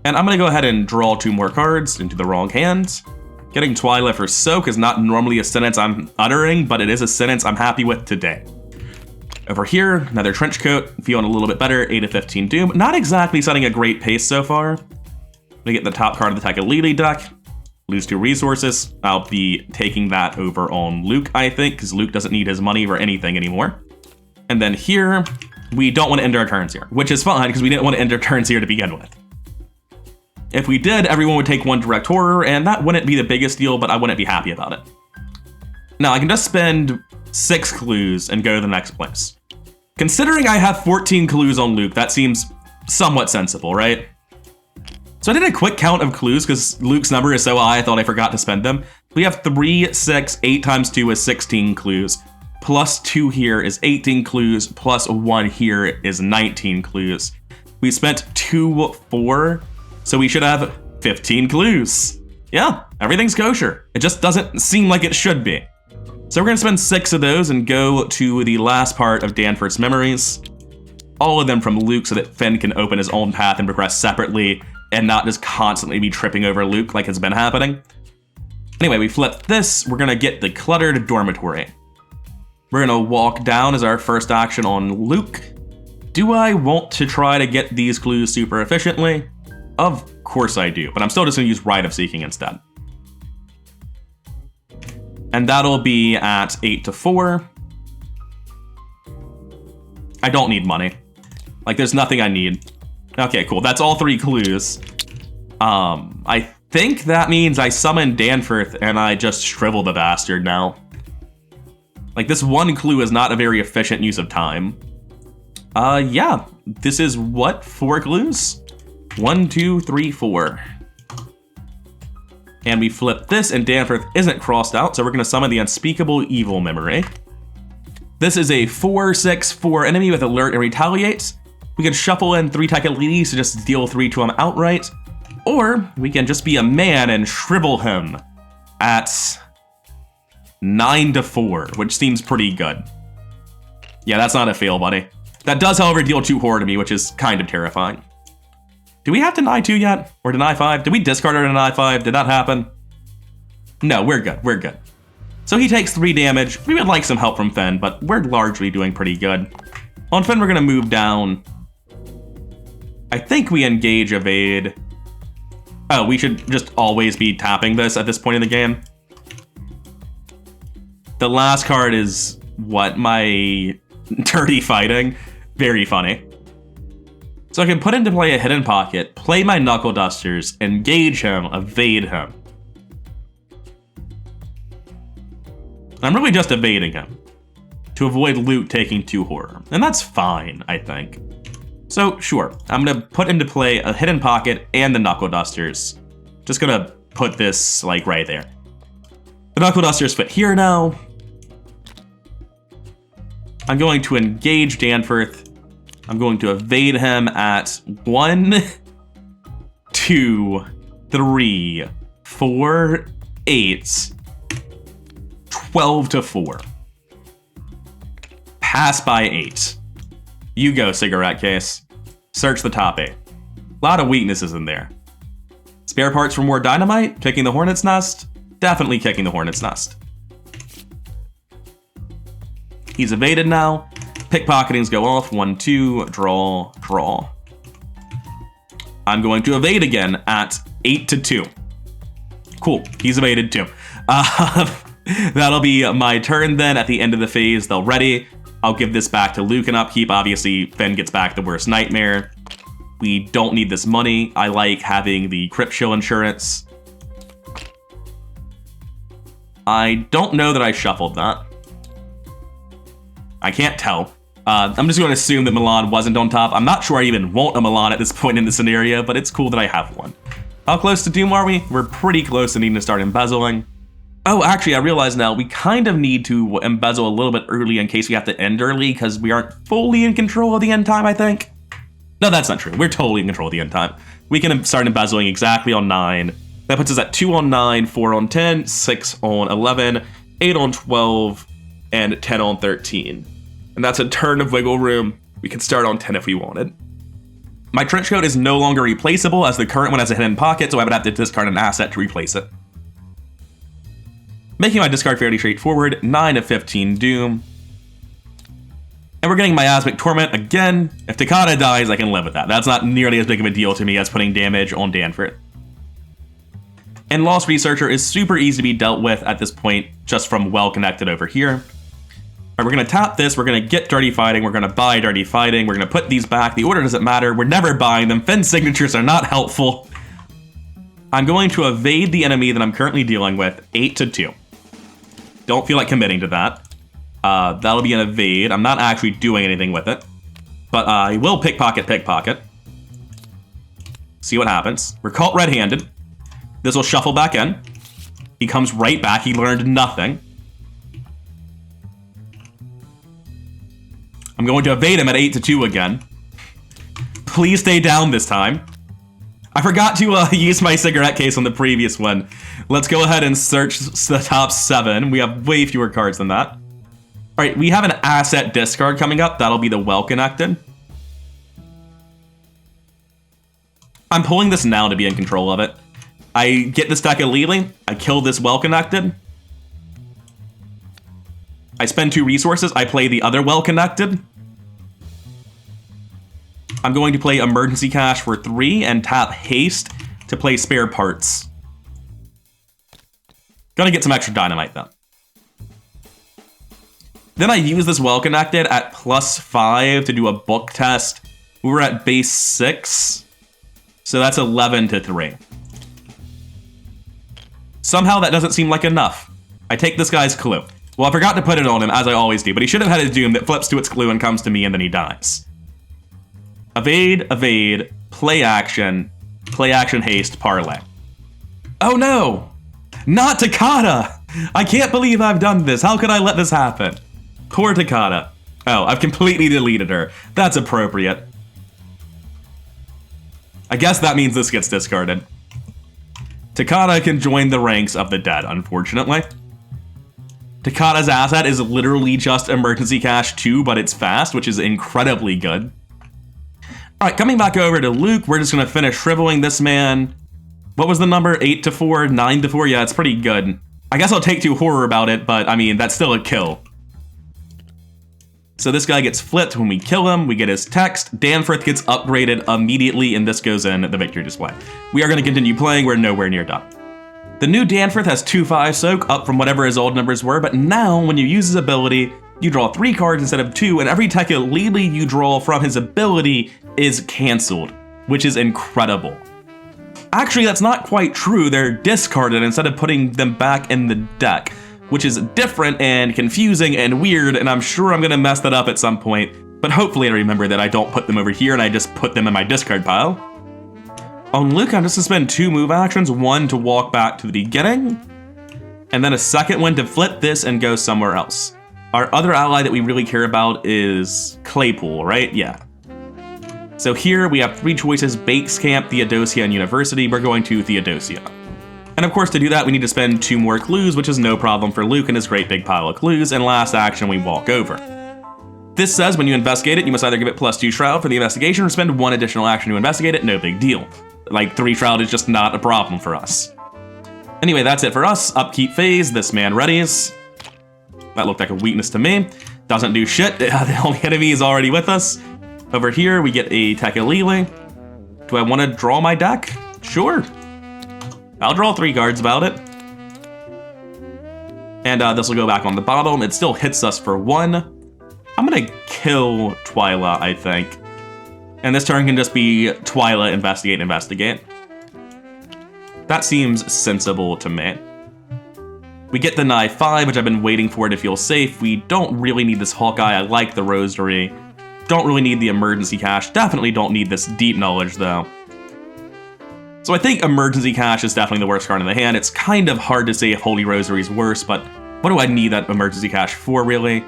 And I'm gonna go ahead and draw 2 more cards into the wrong hands. Getting Twilight for Soak is not normally a sentence I'm uttering, but it is a sentence I'm happy with today. Over here, another Trench Coat, feeling a little bit better, 8 to 15 Doom. Not exactly setting a great pace so far. I'm gonna get the top card of the Takalili deck. Lose 2 resources. I'll be taking that over on Luke, I think, because Luke doesn't need his money or anything anymore. And then here, we don't want to end our turns here, which is fine, because we didn't want to end our turns here to begin with. If we did, everyone would take 1 Direct Horror, and that wouldn't be the biggest deal, but I wouldn't be happy about it. Now, I can just spend 6 clues and go to the next place. Considering I have 14 clues on Luke, that seems somewhat sensible, right? So I did a quick count of clues because Luke's number is so high I thought I forgot to spend them. We have 3, 6, 8 times 2 is 16 clues. Plus 2 here is 18 clues. Plus 1 here is 19 clues. We spent 2, 4, so we should have 15 clues. Yeah, everything's kosher. It just doesn't seem like it should be. So we're gonna spend 6 of those and go to the last part of Danforth's memories. All of them from Luke so that Finn can open his own path and progress separately and not just constantly be tripping over Luke like has been happening. Anyway, we flip this. We're gonna get the Cluttered Dormitory. We're gonna walk down as our first action on Luke. Do I want to try to get these clues super efficiently? Of course I do, but I'm still just gonna use Rite of Seeking instead. And that'll be at 8 to 4. I don't need money. Like, there's nothing I need. Okay, cool. That's all 3 clues. I think that means I summon Danforth and I just shrivel the bastard now. Like, this 1 clue is not a very efficient use of time. Yeah. This is what? 4 clues? 1, 2, 3, 4. And we flip this and Danforth isn't crossed out, so we're gonna summon the Unspeakable Evil Memory. This is a 4/6/4 enemy with Alert and Retaliate. We can shuffle in 3 Takalidis to just deal 3 to him outright. Or we can just be a man and shrivel him at 9 to 4, which seems pretty good. Yeah, that's not a fail, buddy. That does, however, deal 2 horror to me, which is kind of terrifying. Do we have Deny 2 yet? Or Deny 5? Did we discard our Deny 5? Did that happen? No, we're good. We're good. So he takes 3 damage. We would like some help from Finn, but we're largely doing pretty good. On Finn, we're going to move down. I think we engage Evade. Oh, we should just always be tapping this at this point in the game. The last card is, what, my Dirty Fighting? Very funny. So I can put into play a Hidden Pocket, play my Knuckle Dusters, engage him, evade him. I'm really just evading him to avoid Luke taking 2 horror, and that's fine, I think. So sure, I'm gonna put into play a Hidden Pocket and the Knuckle Dusters. Just gonna put this like right there. The Knuckle Dusters fit here now. I'm going to engage Danforth. I'm going to evade him at 1, 2, 3, 4, 8, 12 to 4. Pass by 8. You go, cigarette case. Search the top 8. A lot of weaknesses in there. Spare parts for more dynamite? Kicking the Hornet's Nest? Definitely kicking the Hornet's Nest. He's evaded now. Pickpocketings go off. 1, 2, draw, draw. I'm going to evade again at 8 to 2. Cool, he's evaded too. That'll be my turn then. At the end of the phase, they'll ready. I'll give this back to Luke and upkeep. Obviously, Finn gets back the worst nightmare. We don't need this money. I like having the crypt shield insurance. I don't know that I shuffled that. I can't tell. I'm just going to assume that Milan wasn't on top. I'm not sure I even want a Milan at this point in the scenario, but it's cool that I have one. How close to Doom are we? We're pretty close to needing to start embezzling. Oh, actually, I realize now we kind of need to embezzle a little bit early in case we have to end early because we aren't fully in control of the end time, I think. No, that's not true. We're totally in control of the end time. We can start embezzling exactly on 9. That puts us at 2 on 9, 4 on 10, 6 on 11, 8 on 12, and 10 on 13. And that's a turn of wiggle room. We can start on 10 if we wanted. My trench coat is no longer replaceable as the current one has a hidden pocket, so I would have to discard an asset to replace it. Making my discard fairly straightforward, 9 of 15 Doom. And we're getting Miasmic Torment again. If Takata dies, I can live with that. That's not nearly as big of a deal to me as putting damage on Danforth. And Lost Researcher is super easy to be dealt with at this point, just from well connected over here. All right, we're going to tap this, we're going to get Dirty Fighting, we're going to buy Dirty Fighting, we're going to put these back. The order doesn't matter, we're never buying them. Finn's signatures are not helpful. I'm going to evade the enemy that I'm currently dealing with, 8 to 2. Don't feel like committing to that. That'll be an evade. I'm not actually doing anything with it. But I will pickpocket. See what happens. We're caught red-handed. This will shuffle back in. He comes right back. He learned nothing. I'm going to evade him at 8 to 2 again. Please stay down this time. I forgot to use my cigarette case on the previous one. Let's go ahead and search the top 7. We have way fewer cards than that. All right, we have an asset discard coming up. That'll be the well-connected. I'm pulling this now to be in control of it. I get this deck illegally. I kill this well-connected. I spend 2 resources. I play the other well-connected. I'm going to play Emergency Cash for 3 and tap Haste to play Spare Parts. Gonna get some extra dynamite, though. Then I use this well-connected at +5 to do a book test. We were at base 6, so that's 11 to 3. Somehow that doesn't seem like enough. I take this guy's clue. Well, I forgot to put it on him, as I always do, but he should have had a Doom that flips to its clue and comes to me, and then he dies. Evade, play action, haste, parlay. Oh no! Not Takata! I can't believe I've done this. How could I let this happen? Poor Takata. Oh, I've completely deleted her. That's appropriate. I guess that means this gets discarded. Takata can join the ranks of the dead, unfortunately. Takata's asset is literally just Emergency Cash 2, but it's fast, which is incredibly good. Alright, coming back over to Luke, we're just going to finish shriveling this man. What was the number? 8 to 4, 9 to 4? Yeah, it's pretty good. I guess I'll take 2 horror about it, but I mean, that's still a kill. So this guy gets flipped when we kill him, we get his text, Danforth gets upgraded immediately, and this goes in the victory display. We are going to continue playing, we're nowhere near done. The new Danforth has 2/5 soak, up from whatever his old numbers were, but now, when you use his ability, you draw 3 cards instead of 2, and every tech illegally you draw from his ability is cancelled, which is incredible. Actually, that's not quite true, they're discarded instead of putting them back in the deck, which is different and confusing and weird, and I'm sure I'm gonna mess that up at some point, but hopefully I remember that I don't put them over here and I just put them in my discard pile. On Luke, I'm just gonna spend 2 move actions, one to walk back to the beginning, and then a second one to flip this and go somewhere else. Our other ally that we really care about is Claypool, right? Yeah. So here we have 3 choices, Bakes Camp, Theodosia, and University. We're going to Theodosia. And of course, to do that, we need to spend 2 more clues, which is no problem for Luke and his great big pile of clues, and last action, we walk over. This says when you investigate it, you must either give it +2 Shroud for the investigation or spend 1 additional action to investigate it, no big deal. Like, 3 Shroud is just not a problem for us. Anyway, that's it for us. Upkeep phase, this man readies. That looked like a weakness to me. Doesn't do shit, the only enemy is already with us. Over here, we get a Tekelele. Do I want to draw my deck? Sure. I'll draw 3 cards about it. And this will go back on the bottom. It still hits us for 1. I'm gonna kill Twyla, I think. And this turn can just be Twyla, investigate, investigate. That seems sensible to me. We get the Knife 5, which I've been waiting for to feel safe. We don't really need this Hawkeye. I like the Rosary. Don't really need the Emergency Cache. Definitely don't need this Deep Knowledge, though. So I think Emergency Cache is definitely the worst card in the hand. It's kind of hard to say if Holy Rosary is worse, but what do I need that Emergency Cache for, really?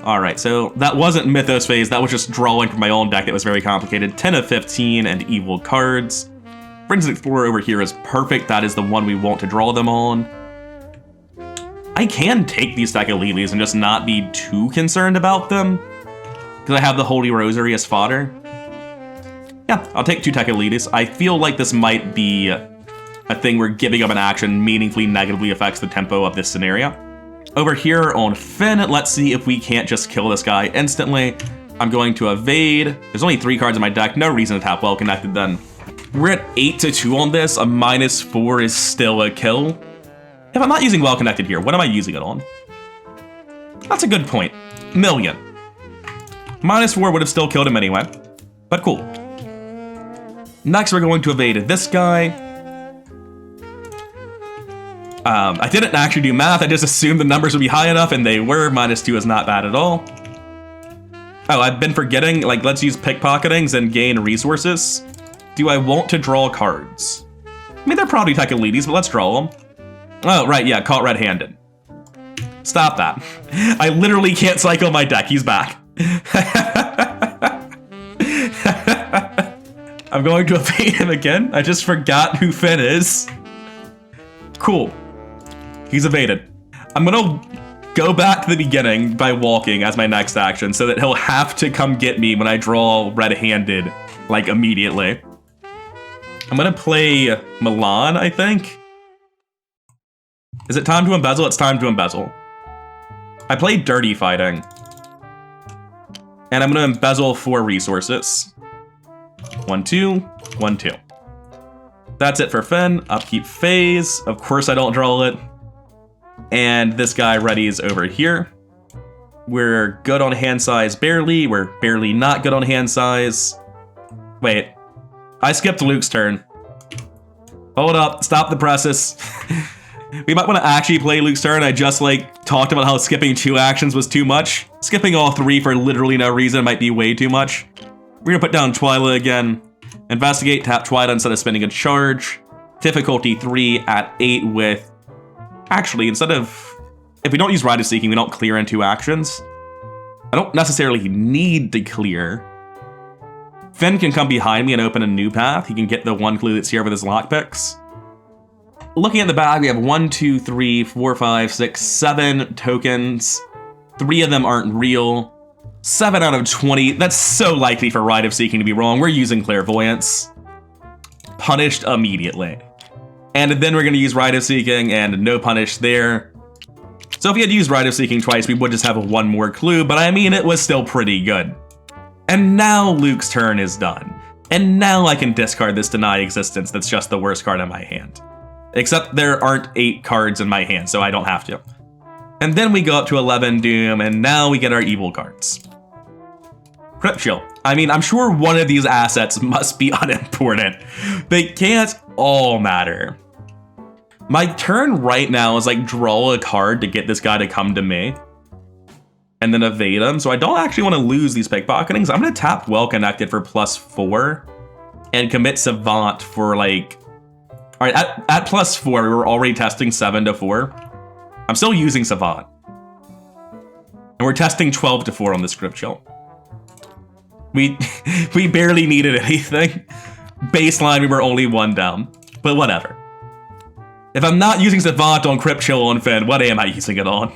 Alright, so that wasn't Mythos phase. That was just drawing from my own deck that was very complicated. 10 of 15 and evil cards. Forensic Explorer over here is perfect. That is the one we want to draw them on. I can take these Tekalilis and just not be too concerned about them, because I have the Holy Rosary as fodder. Yeah, I'll take 2 Tekalilis. I feel like this might be a thing where giving up an action meaningfully negatively affects the tempo of this scenario. Over here on Finn, let's see if we can't just kill this guy instantly. I'm going to evade. There's only 3 cards in my deck. No reason to tap Well Connected then. We're at 8-2 on this. A -4 is still a kill. If I'm not using Well Connected here, what am I using it on? That's a good point. Million. -4 would have still killed him anyway, but cool. Next, we're going to evade this guy. I didn't actually do math. I just assumed the numbers would be high enough, and they were. -2 is not bad at all. Oh, I've been forgetting, like, let's use pickpocketings and gain resources. Do I want to draw cards? I mean, they're probably Tekalilis, but let's draw them. Oh, right, yeah, caught red-handed. Stop that. I literally can't cycle my deck. He's back. I'm going to evade him again. I just forgot who Finn is. Cool. He's evaded. I'm gonna go back to the beginning by walking as my next action so that he'll have to come get me when I draw red-handed, like, immediately. I'm gonna play Milan, I think. Is it time to embezzle? It's time to embezzle. I played Dirty Fighting. And I'm gonna embezzle 4 resources. 1, 2, 1, 2. That's it for Finn. Upkeep phase. Of course I don't draw it. And this guy readies over here. We're good on hand size barely. We're barely not good on hand size. Wait. I skipped Luke's turn. Hold up. Stop the presses. We might want to actually play Luke's turn. I just, like, talked about how skipping 2 actions was too much. Skipping all 3 for literally no reason might be way too much. We're gonna put down Twyla again. Investigate, tap Twyla instead of spending a charge. Difficulty 3 at 8 with... Actually, instead of... If we don't use Rite of Seeking, we don't clear in 2 actions. I don't necessarily need to clear. Finn can come behind me and open a new path. He can get the 1 clue that's here with his lockpicks. Looking at the bag, we have 1, 2, 3, 4, 5, 6, 7 tokens. 3 of them aren't real. 7 out of 20. That's so likely for Rite of Seeking to be wrong. We're using Clairvoyance. Punished immediately. And then we're going to use Rite of Seeking, and no punish there. So if we had used Rite of Seeking twice, we would just have 1 more clue, but I mean, it was still pretty good. And now Luke's turn is done. And now I can discard this Deny Existence that's just the worst card in my hand. Except there aren't 8 cards in my hand, so I don't have to. And then we go up to 11 Doom, and now we get our evil cards. Crypt Chill. I mean, I'm sure one of these assets must be unimportant. They can't all matter. My turn right now is like draw a card to get this guy to come to me. And then evade him, so I don't actually want to lose these pickpocketings. I'm going to tap Well Connected for +4 and commit Savant for like... Alright, at +4, we were already testing 7 to 4. I'm still using Savant. And we're testing 12 to 4 on this Crypt Chill. We barely needed anything. Baseline, we were only 1 down. But whatever. If I'm not using Savant on Crypt Chill on Finn, what am I using it on?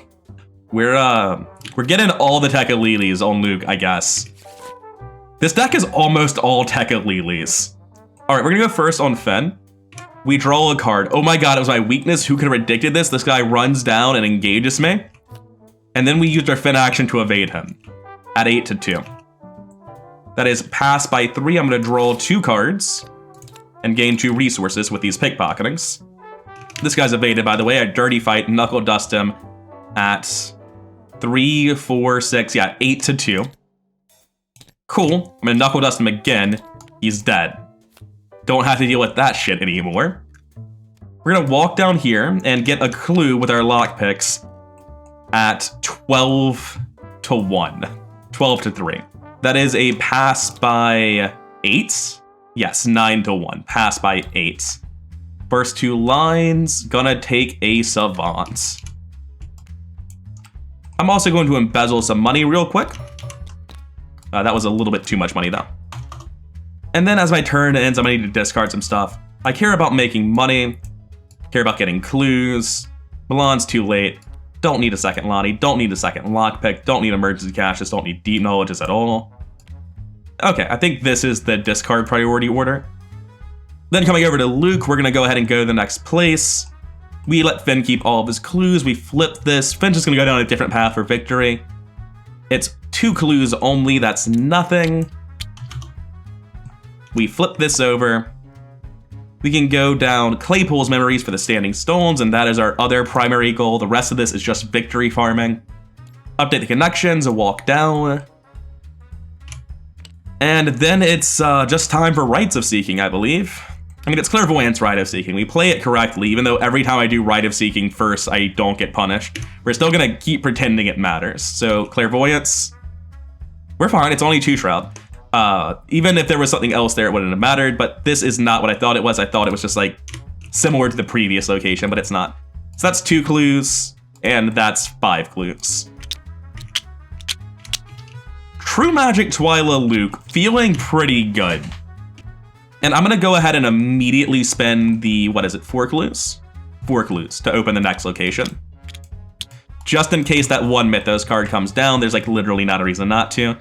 We're getting all the Tekalilis on Luke, I guess. This deck is almost all Tekalilis. Alright, we're gonna go first on Finn. We draw a card. Oh my god, it was my weakness. Who could have predicted this? This guy runs down and engages me. And then we used our Finn action to evade him. At 8 to 2. That is pass by 3. I'm gonna draw 2 cards. and gain 2 resources with these pickpocketings. This guy's evaded, by the way. I dirty fight, knuckle dust him at 3, 4, 6, yeah, 8 to 2. Cool. I'm gonna knuckle dust him again. He's dead. Don't have to deal with that shit anymore. We're gonna walk down here and get a clue with our lockpicks at 12 to 1. 12 to 3. That is a pass by 8. Yes, 9 to 1. Pass by 8. First 2 lines, gonna take a savant. I'm also going to embezzle some money real quick. That was a little bit too much money though. And then as my turn ends, I'm gonna need to discard some stuff. I care about making money, care about getting clues. Milan's too late. Don't need a second Lonnie, don't need a second lockpick, don't need emergency caches, don't need deep knowledges at all. Okay, I think this is the discard priority order. Then coming over to Luke, we're gonna go ahead and go to the next place. We let Finn keep all of his clues, we flip this. Finn's just gonna go down a different path for victory. It's 2 clues only, that's nothing. We flip this over. We can go down Claypool's memories for the standing stones, and that is our other primary goal. The rest of this is just victory farming. Update the connections and walk down. And then it's just time for Rites of Seeking, I believe. I mean, it's Clairvoyance Rite of Seeking. We play it correctly, even though every time I do Rite of Seeking first, I don't get punished. We're still gonna keep pretending it matters. So, Clairvoyance, we're fine, it's only 2 Shroud. Even if there was something else there, it wouldn't have mattered, but this is not what I thought it was. I thought it was just like similar to the previous location, but it's not. So that's 2 clues, and that's 5 clues. True Magic Twyla Luke, feeling pretty good. And I'm gonna go ahead and immediately spend the, 4 clues? 4 clues to open the next location. Just in case that one Mythos card comes down, there's like literally not a reason not to.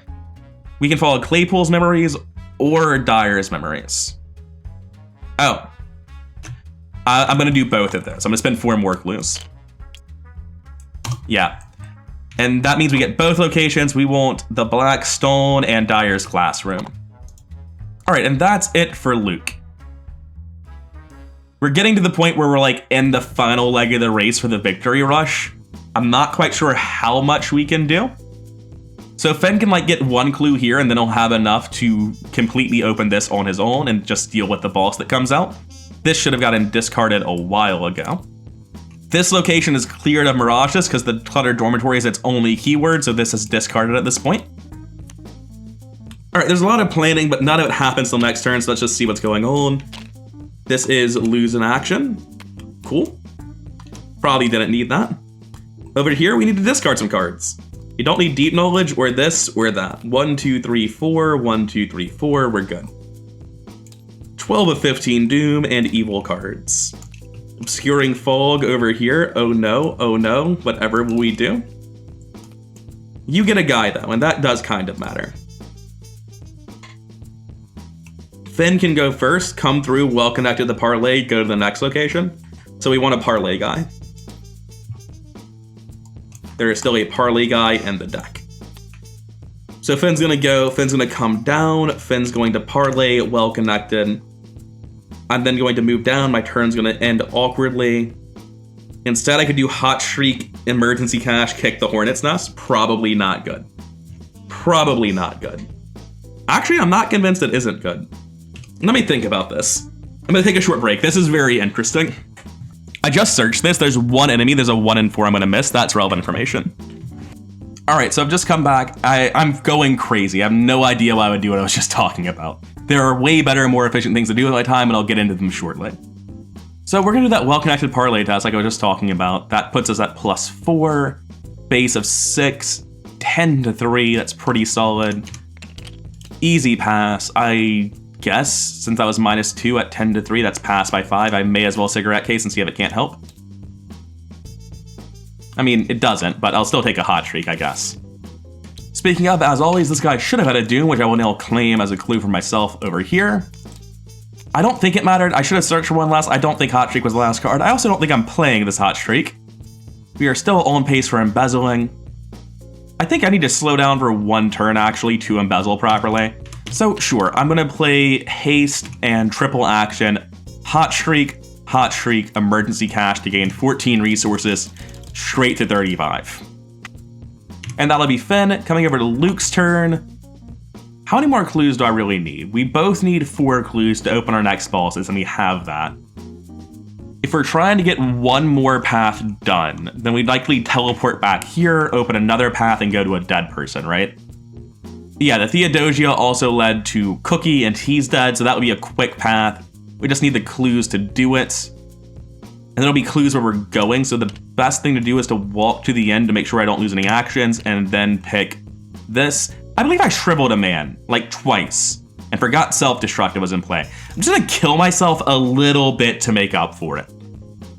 We can follow Claypool's memories or Dyer's memories. Oh. I'm gonna do both of those. I'm gonna spend 4 more clues. Yeah. And that means we get both locations. We want the Black Stone and Dyer's Classroom. All right, and that's it for Luke. We're getting to the point where we're like in the final leg of the race for the victory rush. I'm not quite sure how much we can do. So Fenn can like get 1 clue here and then he'll have enough to completely open this on his own and just deal with the boss that comes out. This should have gotten discarded a while ago. This location is cleared of Mirages because the Cluttered Dormitory is its only keyword, so this is discarded at this point. All right, there's a lot of planning, but none of it happens till next turn, so let's just see what's going on. This is lose in action. Cool. Probably didn't need that. Over here, we need to discard some cards. You don't need deep knowledge or this or that. 1, 2, 3, 4, 1, 2, 3, 4, we're good. 12 of 15 Doom and evil cards. Obscuring Fog over here, oh no, whatever will we do? You get a guy though, and that does kind of matter. Finn can go first, come through, well connected to parlay, go to the next location. So we want a parlay guy. There is still a parlay guy in the deck. So Finn's gonna go, Finn's gonna come down, Finn's going to parlay, well connected. I'm then going to move down, my turn's gonna end awkwardly. Instead I could do Hot Shriek, Emergency Cache, kick the Hornet's Nest. Probably not good. Probably not good. Actually, I'm not convinced it isn't good. Let me think about this. I'm gonna take a short break. This is very interesting. I just searched this. There's 1 enemy. There's a 1 in 4 I'm gonna miss. That's relevant information. All right, so I've just come back. I'm going crazy. I have no idea why I would do what I was just talking about. There are way better, more efficient things to do with my time, and I'll get into them shortly. So we're gonna do that well-connected parlay test like I was just talking about. That puts us at +4, base of 6, 10 to 3. That's pretty solid. Easy pass. I guess since that was -2 at 10 to 3, that's pass by 5. I may as well cigarette case and see if it can't help. I mean, it doesn't, but I'll still take a hot streak, I guess. Speaking of, as always, this guy should have had a Doom, which I will now claim as a clue for myself over here. I don't think it mattered. I should have searched for one last. I don't think Hot Streak was the last card. I also don't think I'm playing this Hot Streak. We are still on pace for embezzling. I think I need to slow down for 1 turn, actually, to embezzle properly. So sure, I'm gonna play haste and triple action, hot streak, emergency cash to gain 14 resources straight to 35. And that'll be Finn. Coming over to Luke's turn. How many more clues do I really need? We both need 4 clues to open our next bosses, and we have that. If we're trying to get one more path done, then we'd likely teleport back here, open another path, and go to a dead person, right? Yeah, the Theodosia also led to Cookie, and he's dead, so that would be a quick path. We just need the clues to do it. And there'll be clues where we're going, so the best thing to do is to walk to the end to make sure I don't lose any actions, and then pick this. I believe I shriveled a man, like twice, and forgot self-destructive was in play. I'm just gonna kill myself a little bit to make up for it.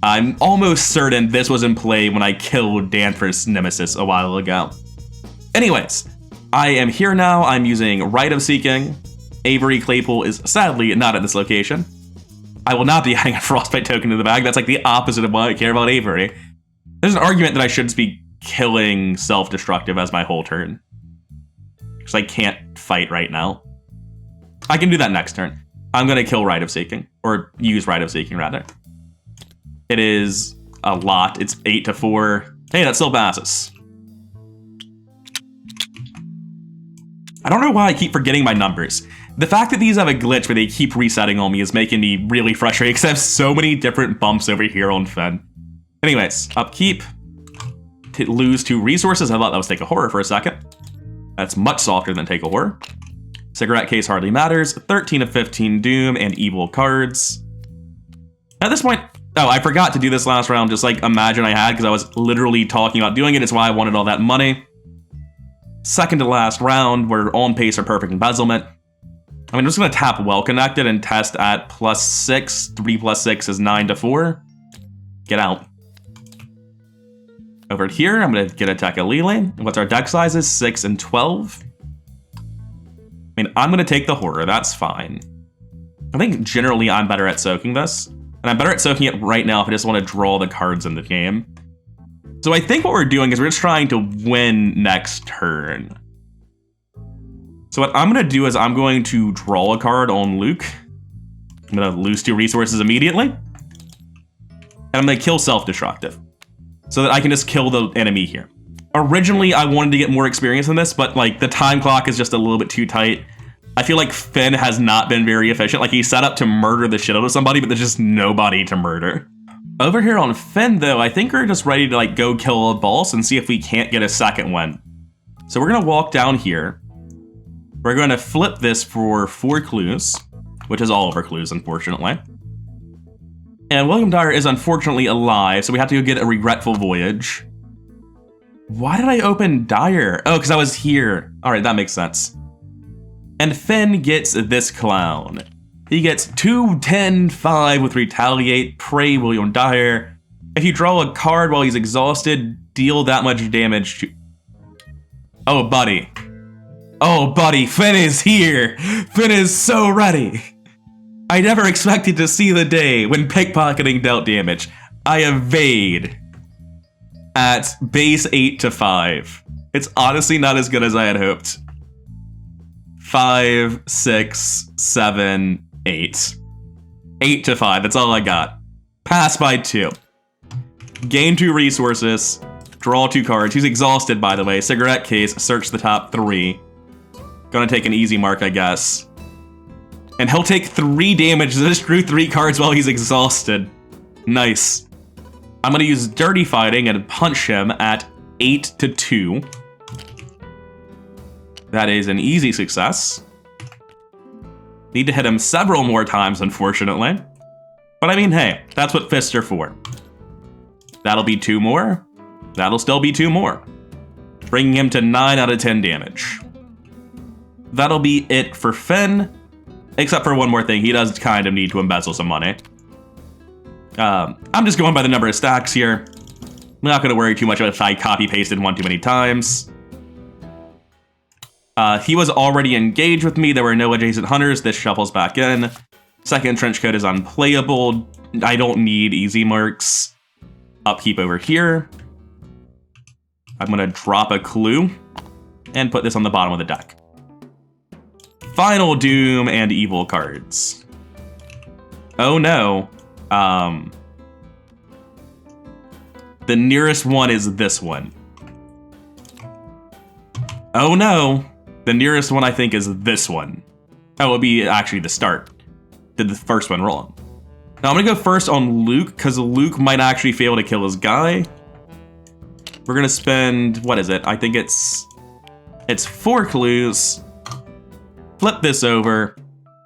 I'm almost certain this was in play when I killed Danforth's nemesis a while ago. Anyways, I am here now. I'm using Rite of Seeking. Avery Claypool is sadly not at this location. I will not be adding a Frostbite token to the bag. That's like the opposite of why I care about Avery. There's an argument that I should be killing self-destructive as my whole turn, because I can't fight right now. I can do that next turn. I'm going to kill Rite of Seeking, or use Rite of Seeking, rather. It is a lot. It's 8 to 4. Hey, that still passes. I don't know why I keep forgetting my numbers. The fact that these have a glitch where they keep resetting on me is making me really frustrated, because I have so many different bumps over here on Finn. Anyways, upkeep. To lose 2 resources. I thought that was Take a Horror for a second. That's much softer than Take a Horror. Cigarette Case hardly matters. 13 of 15 Doom and Evil cards. At this point, oh, I forgot to do this last round, just like imagine I had, because I was literally talking about doing it. It's why I wanted all that money. Second to last round, we're on pace for perfect embezzlement. I'm just going to tap Well Connected and test at +6. 3 + 6 is 9 to 4. Get out. Over here, I'm going to get a Tekalili. What's our deck sizes? 6 and 12. I mean, I'm going to take the Horror. That's fine. I think generally I'm better at soaking this. And I'm better at soaking it right now if I just want to draw the cards in the game. So I think what we're doing is we're just trying to win next turn. So what I'm going to do is I'm going to draw a card on Luke. I'm going to lose 2 resources immediately. And I'm going to kill self-destructive, so that I can just kill the enemy here. Originally, I wanted to get more experience in this, but like the time clock is just a little bit too tight. I feel like Finn has not been very efficient. Like he's set up to murder the shit out of somebody, but there's just nobody to murder. Over here on Finn, though, I think we're just ready to like go kill a boss and see if we can't get a second win. So we're gonna walk down here. We're gonna flip this for 4 clues, which is all of our clues, unfortunately. And William Dyer is unfortunately alive, so we have to go get a regretful voyage. Why did I open Dyer? Oh, because I was here. All right, that makes sense. And Finn gets this clown. He gets 2, 10, 5 with Retaliate, Pray William Dyer. If you draw a card while he's exhausted, deal that much damage to... Oh, buddy. Oh, buddy, Finn is here. Finn is so ready. I never expected to see the day when pickpocketing dealt damage. I evade at base 8 to 5. It's honestly not as good as I had hoped. 5, 6, 7, 8. 8 to 5, that's all I got. Pass by 2. Gain 2 resources. Draw 2 cards. He's exhausted, by the way. Cigarette Case, search the top 3. Gonna take an easy mark, I guess. And he'll take 3 damage. Just drew 3 cards while he's exhausted. Nice. I'm gonna use Dirty Fighting and punch him at 8 to 2. That is an easy success. Need to hit him several more times, unfortunately. But I mean, hey, that's what fists are for. That'll be 2 more. That'll still be 2 more. Bringing him to 9 out of 10 damage. That'll be it for Finn. Except for one more thing, he does kind of need to embezzle some money. I'm just going by the number of stacks here. I'm not going to worry too much about if I copy-pasted one too many times. He was already engaged with me. There were no adjacent hunters. This shuffles back in. Second trench coat is unplayable. I don't need easy marks. Upkeep over here. I'm going to drop a clue and put this on the bottom of the deck. Final Doom and Evil cards. Oh no. The nearest one is this one. Oh no. The nearest one I think is this one. Oh, it'll be actually the start. Did the first one wrong. Now I'm gonna go first on Luke, because Luke might actually fail to kill his guy. We're gonna spend, what is it? I think it's 4 clues. Flip this over.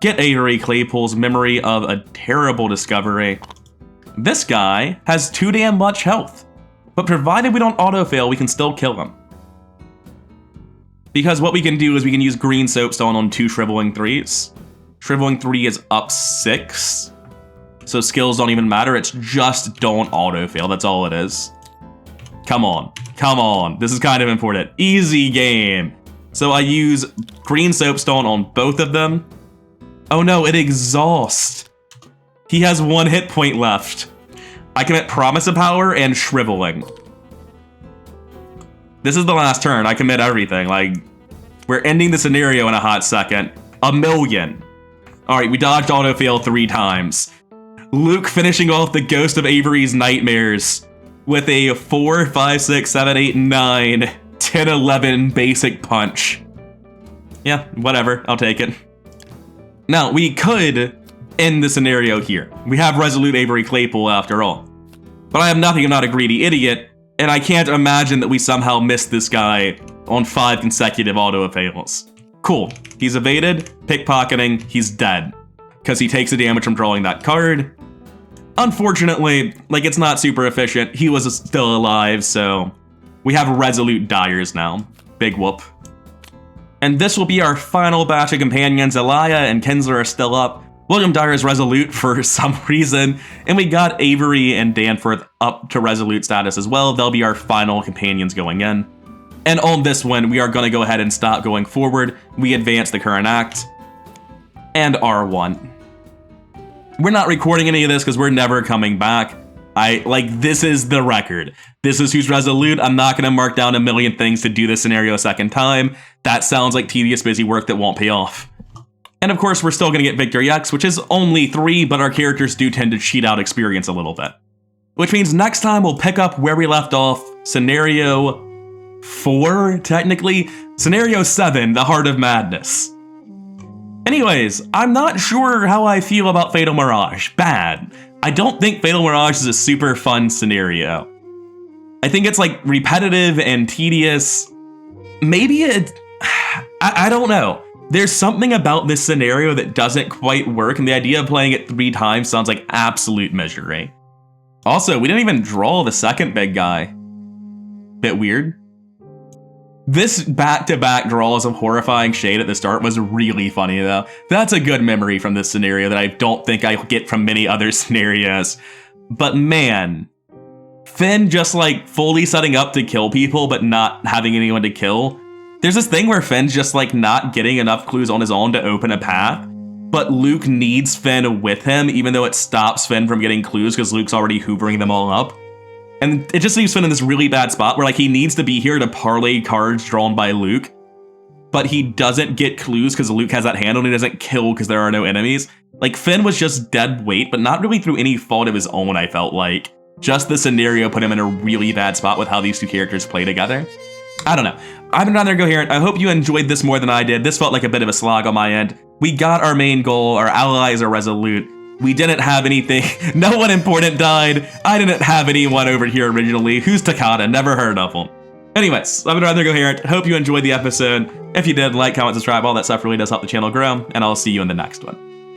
Get Avery Claypool's memory of a terrible discovery. This guy has too damn much health, but provided we don't auto-fail, we can still kill him. Because what we can do is we can use green soapstone on 2 shriveling 3s. Shriveling 3 is up 6, so skills don't even matter, it's just don't auto-fail, that's all it is. Come on, come on, this is kind of important. Easy game. So I use green soapstone on both of them. Oh no, it exhausts. He has 1 hit point left. I commit Promise of Power and Shriveling. This is the last turn. I commit everything. Like, we're ending the scenario in a hot second. 1,000,000. All right, we dodged auto-fail 3 times. Luke finishing off the Ghost of Avery's Nightmares with a 4, 5, 6, 7, 8, 9, 10, 11 basic punch. Yeah, whatever. I'll take it. Now, we could end the scenario here. We have Resolute Avery Claypool after all. But I have nothing, I'm not a greedy idiot, and I can't imagine that we somehow missed this guy on 5 consecutive auto-fails. Cool. He's evaded, pickpocketing, he's dead. Because he takes the damage from drawing that card. Unfortunately, like, it's not super efficient. He was still alive, so we have Resolute Dyers now. Big whoop. And this will be our final batch of companions. Elia and Kinsler are still up. William Dyer is Resolute for some reason. And we got Avery and Danforth up to Resolute status as well. They'll be our final companions going in. And on this one, we are going to go ahead and stop going forward. We advance the current act. And R1. We're not recording any of this because we're never coming back. This is the record. This is who's Resolute. I'm not going to mark down 1,000,000 things to do this scenario a second time. That sounds like tedious, busy work that won't pay off. And of course, we're still going to get Victory X, which is only 3, but our characters do tend to cheat out experience a little bit. Which means next time we'll pick up where we left off, Scenario 4, technically. Scenario 7, the Heart of Madness. Anyways, I'm not sure how I feel about Fatal Mirage. Bad. I don't think Fatal Mirage is a super fun scenario. I think it's like repetitive and tedious. Maybe I don't know. There's something about this scenario that doesn't quite work, and the idea of playing it 3 times sounds like absolute misery. Also, we didn't even draw the second big guy. Bit weird. This back-to-back draws of horrifying shade at the start was really funny, though. That's a good memory from this scenario that I don't think I get from many other scenarios. But man, Finn just like fully setting up to kill people, but not having anyone to kill. There's this thing where Finn's just like not getting enough clues on his own to open a path, but Luke needs Finn with him, even though it stops Finn from getting clues because Luke's already hoovering them all up. And it just leaves Finn in this really bad spot where like he needs to be here to parlay cards drawn by Luke, but he doesn't get clues because Luke has that handle and he doesn't kill because there are no enemies. Like Finn was just dead weight, but not really through any fault of his own, I felt like. Just the scenario put him in a really bad spot with how these 2 characters play together. I don't know. I've been rather coherent. I hope you enjoyed this more than I did. This felt like a bit of a slog on my end. We got our main goal. Our allies are Resolute. We didn't have anything. No one important died. I didn't have anyone over here originally. Who's Takata? Never heard of him. Anyways, I've been rather coherent. Hope you enjoyed the episode. If you did, like, comment, subscribe. All that stuff really does help the channel grow. And I'll see you in the next one.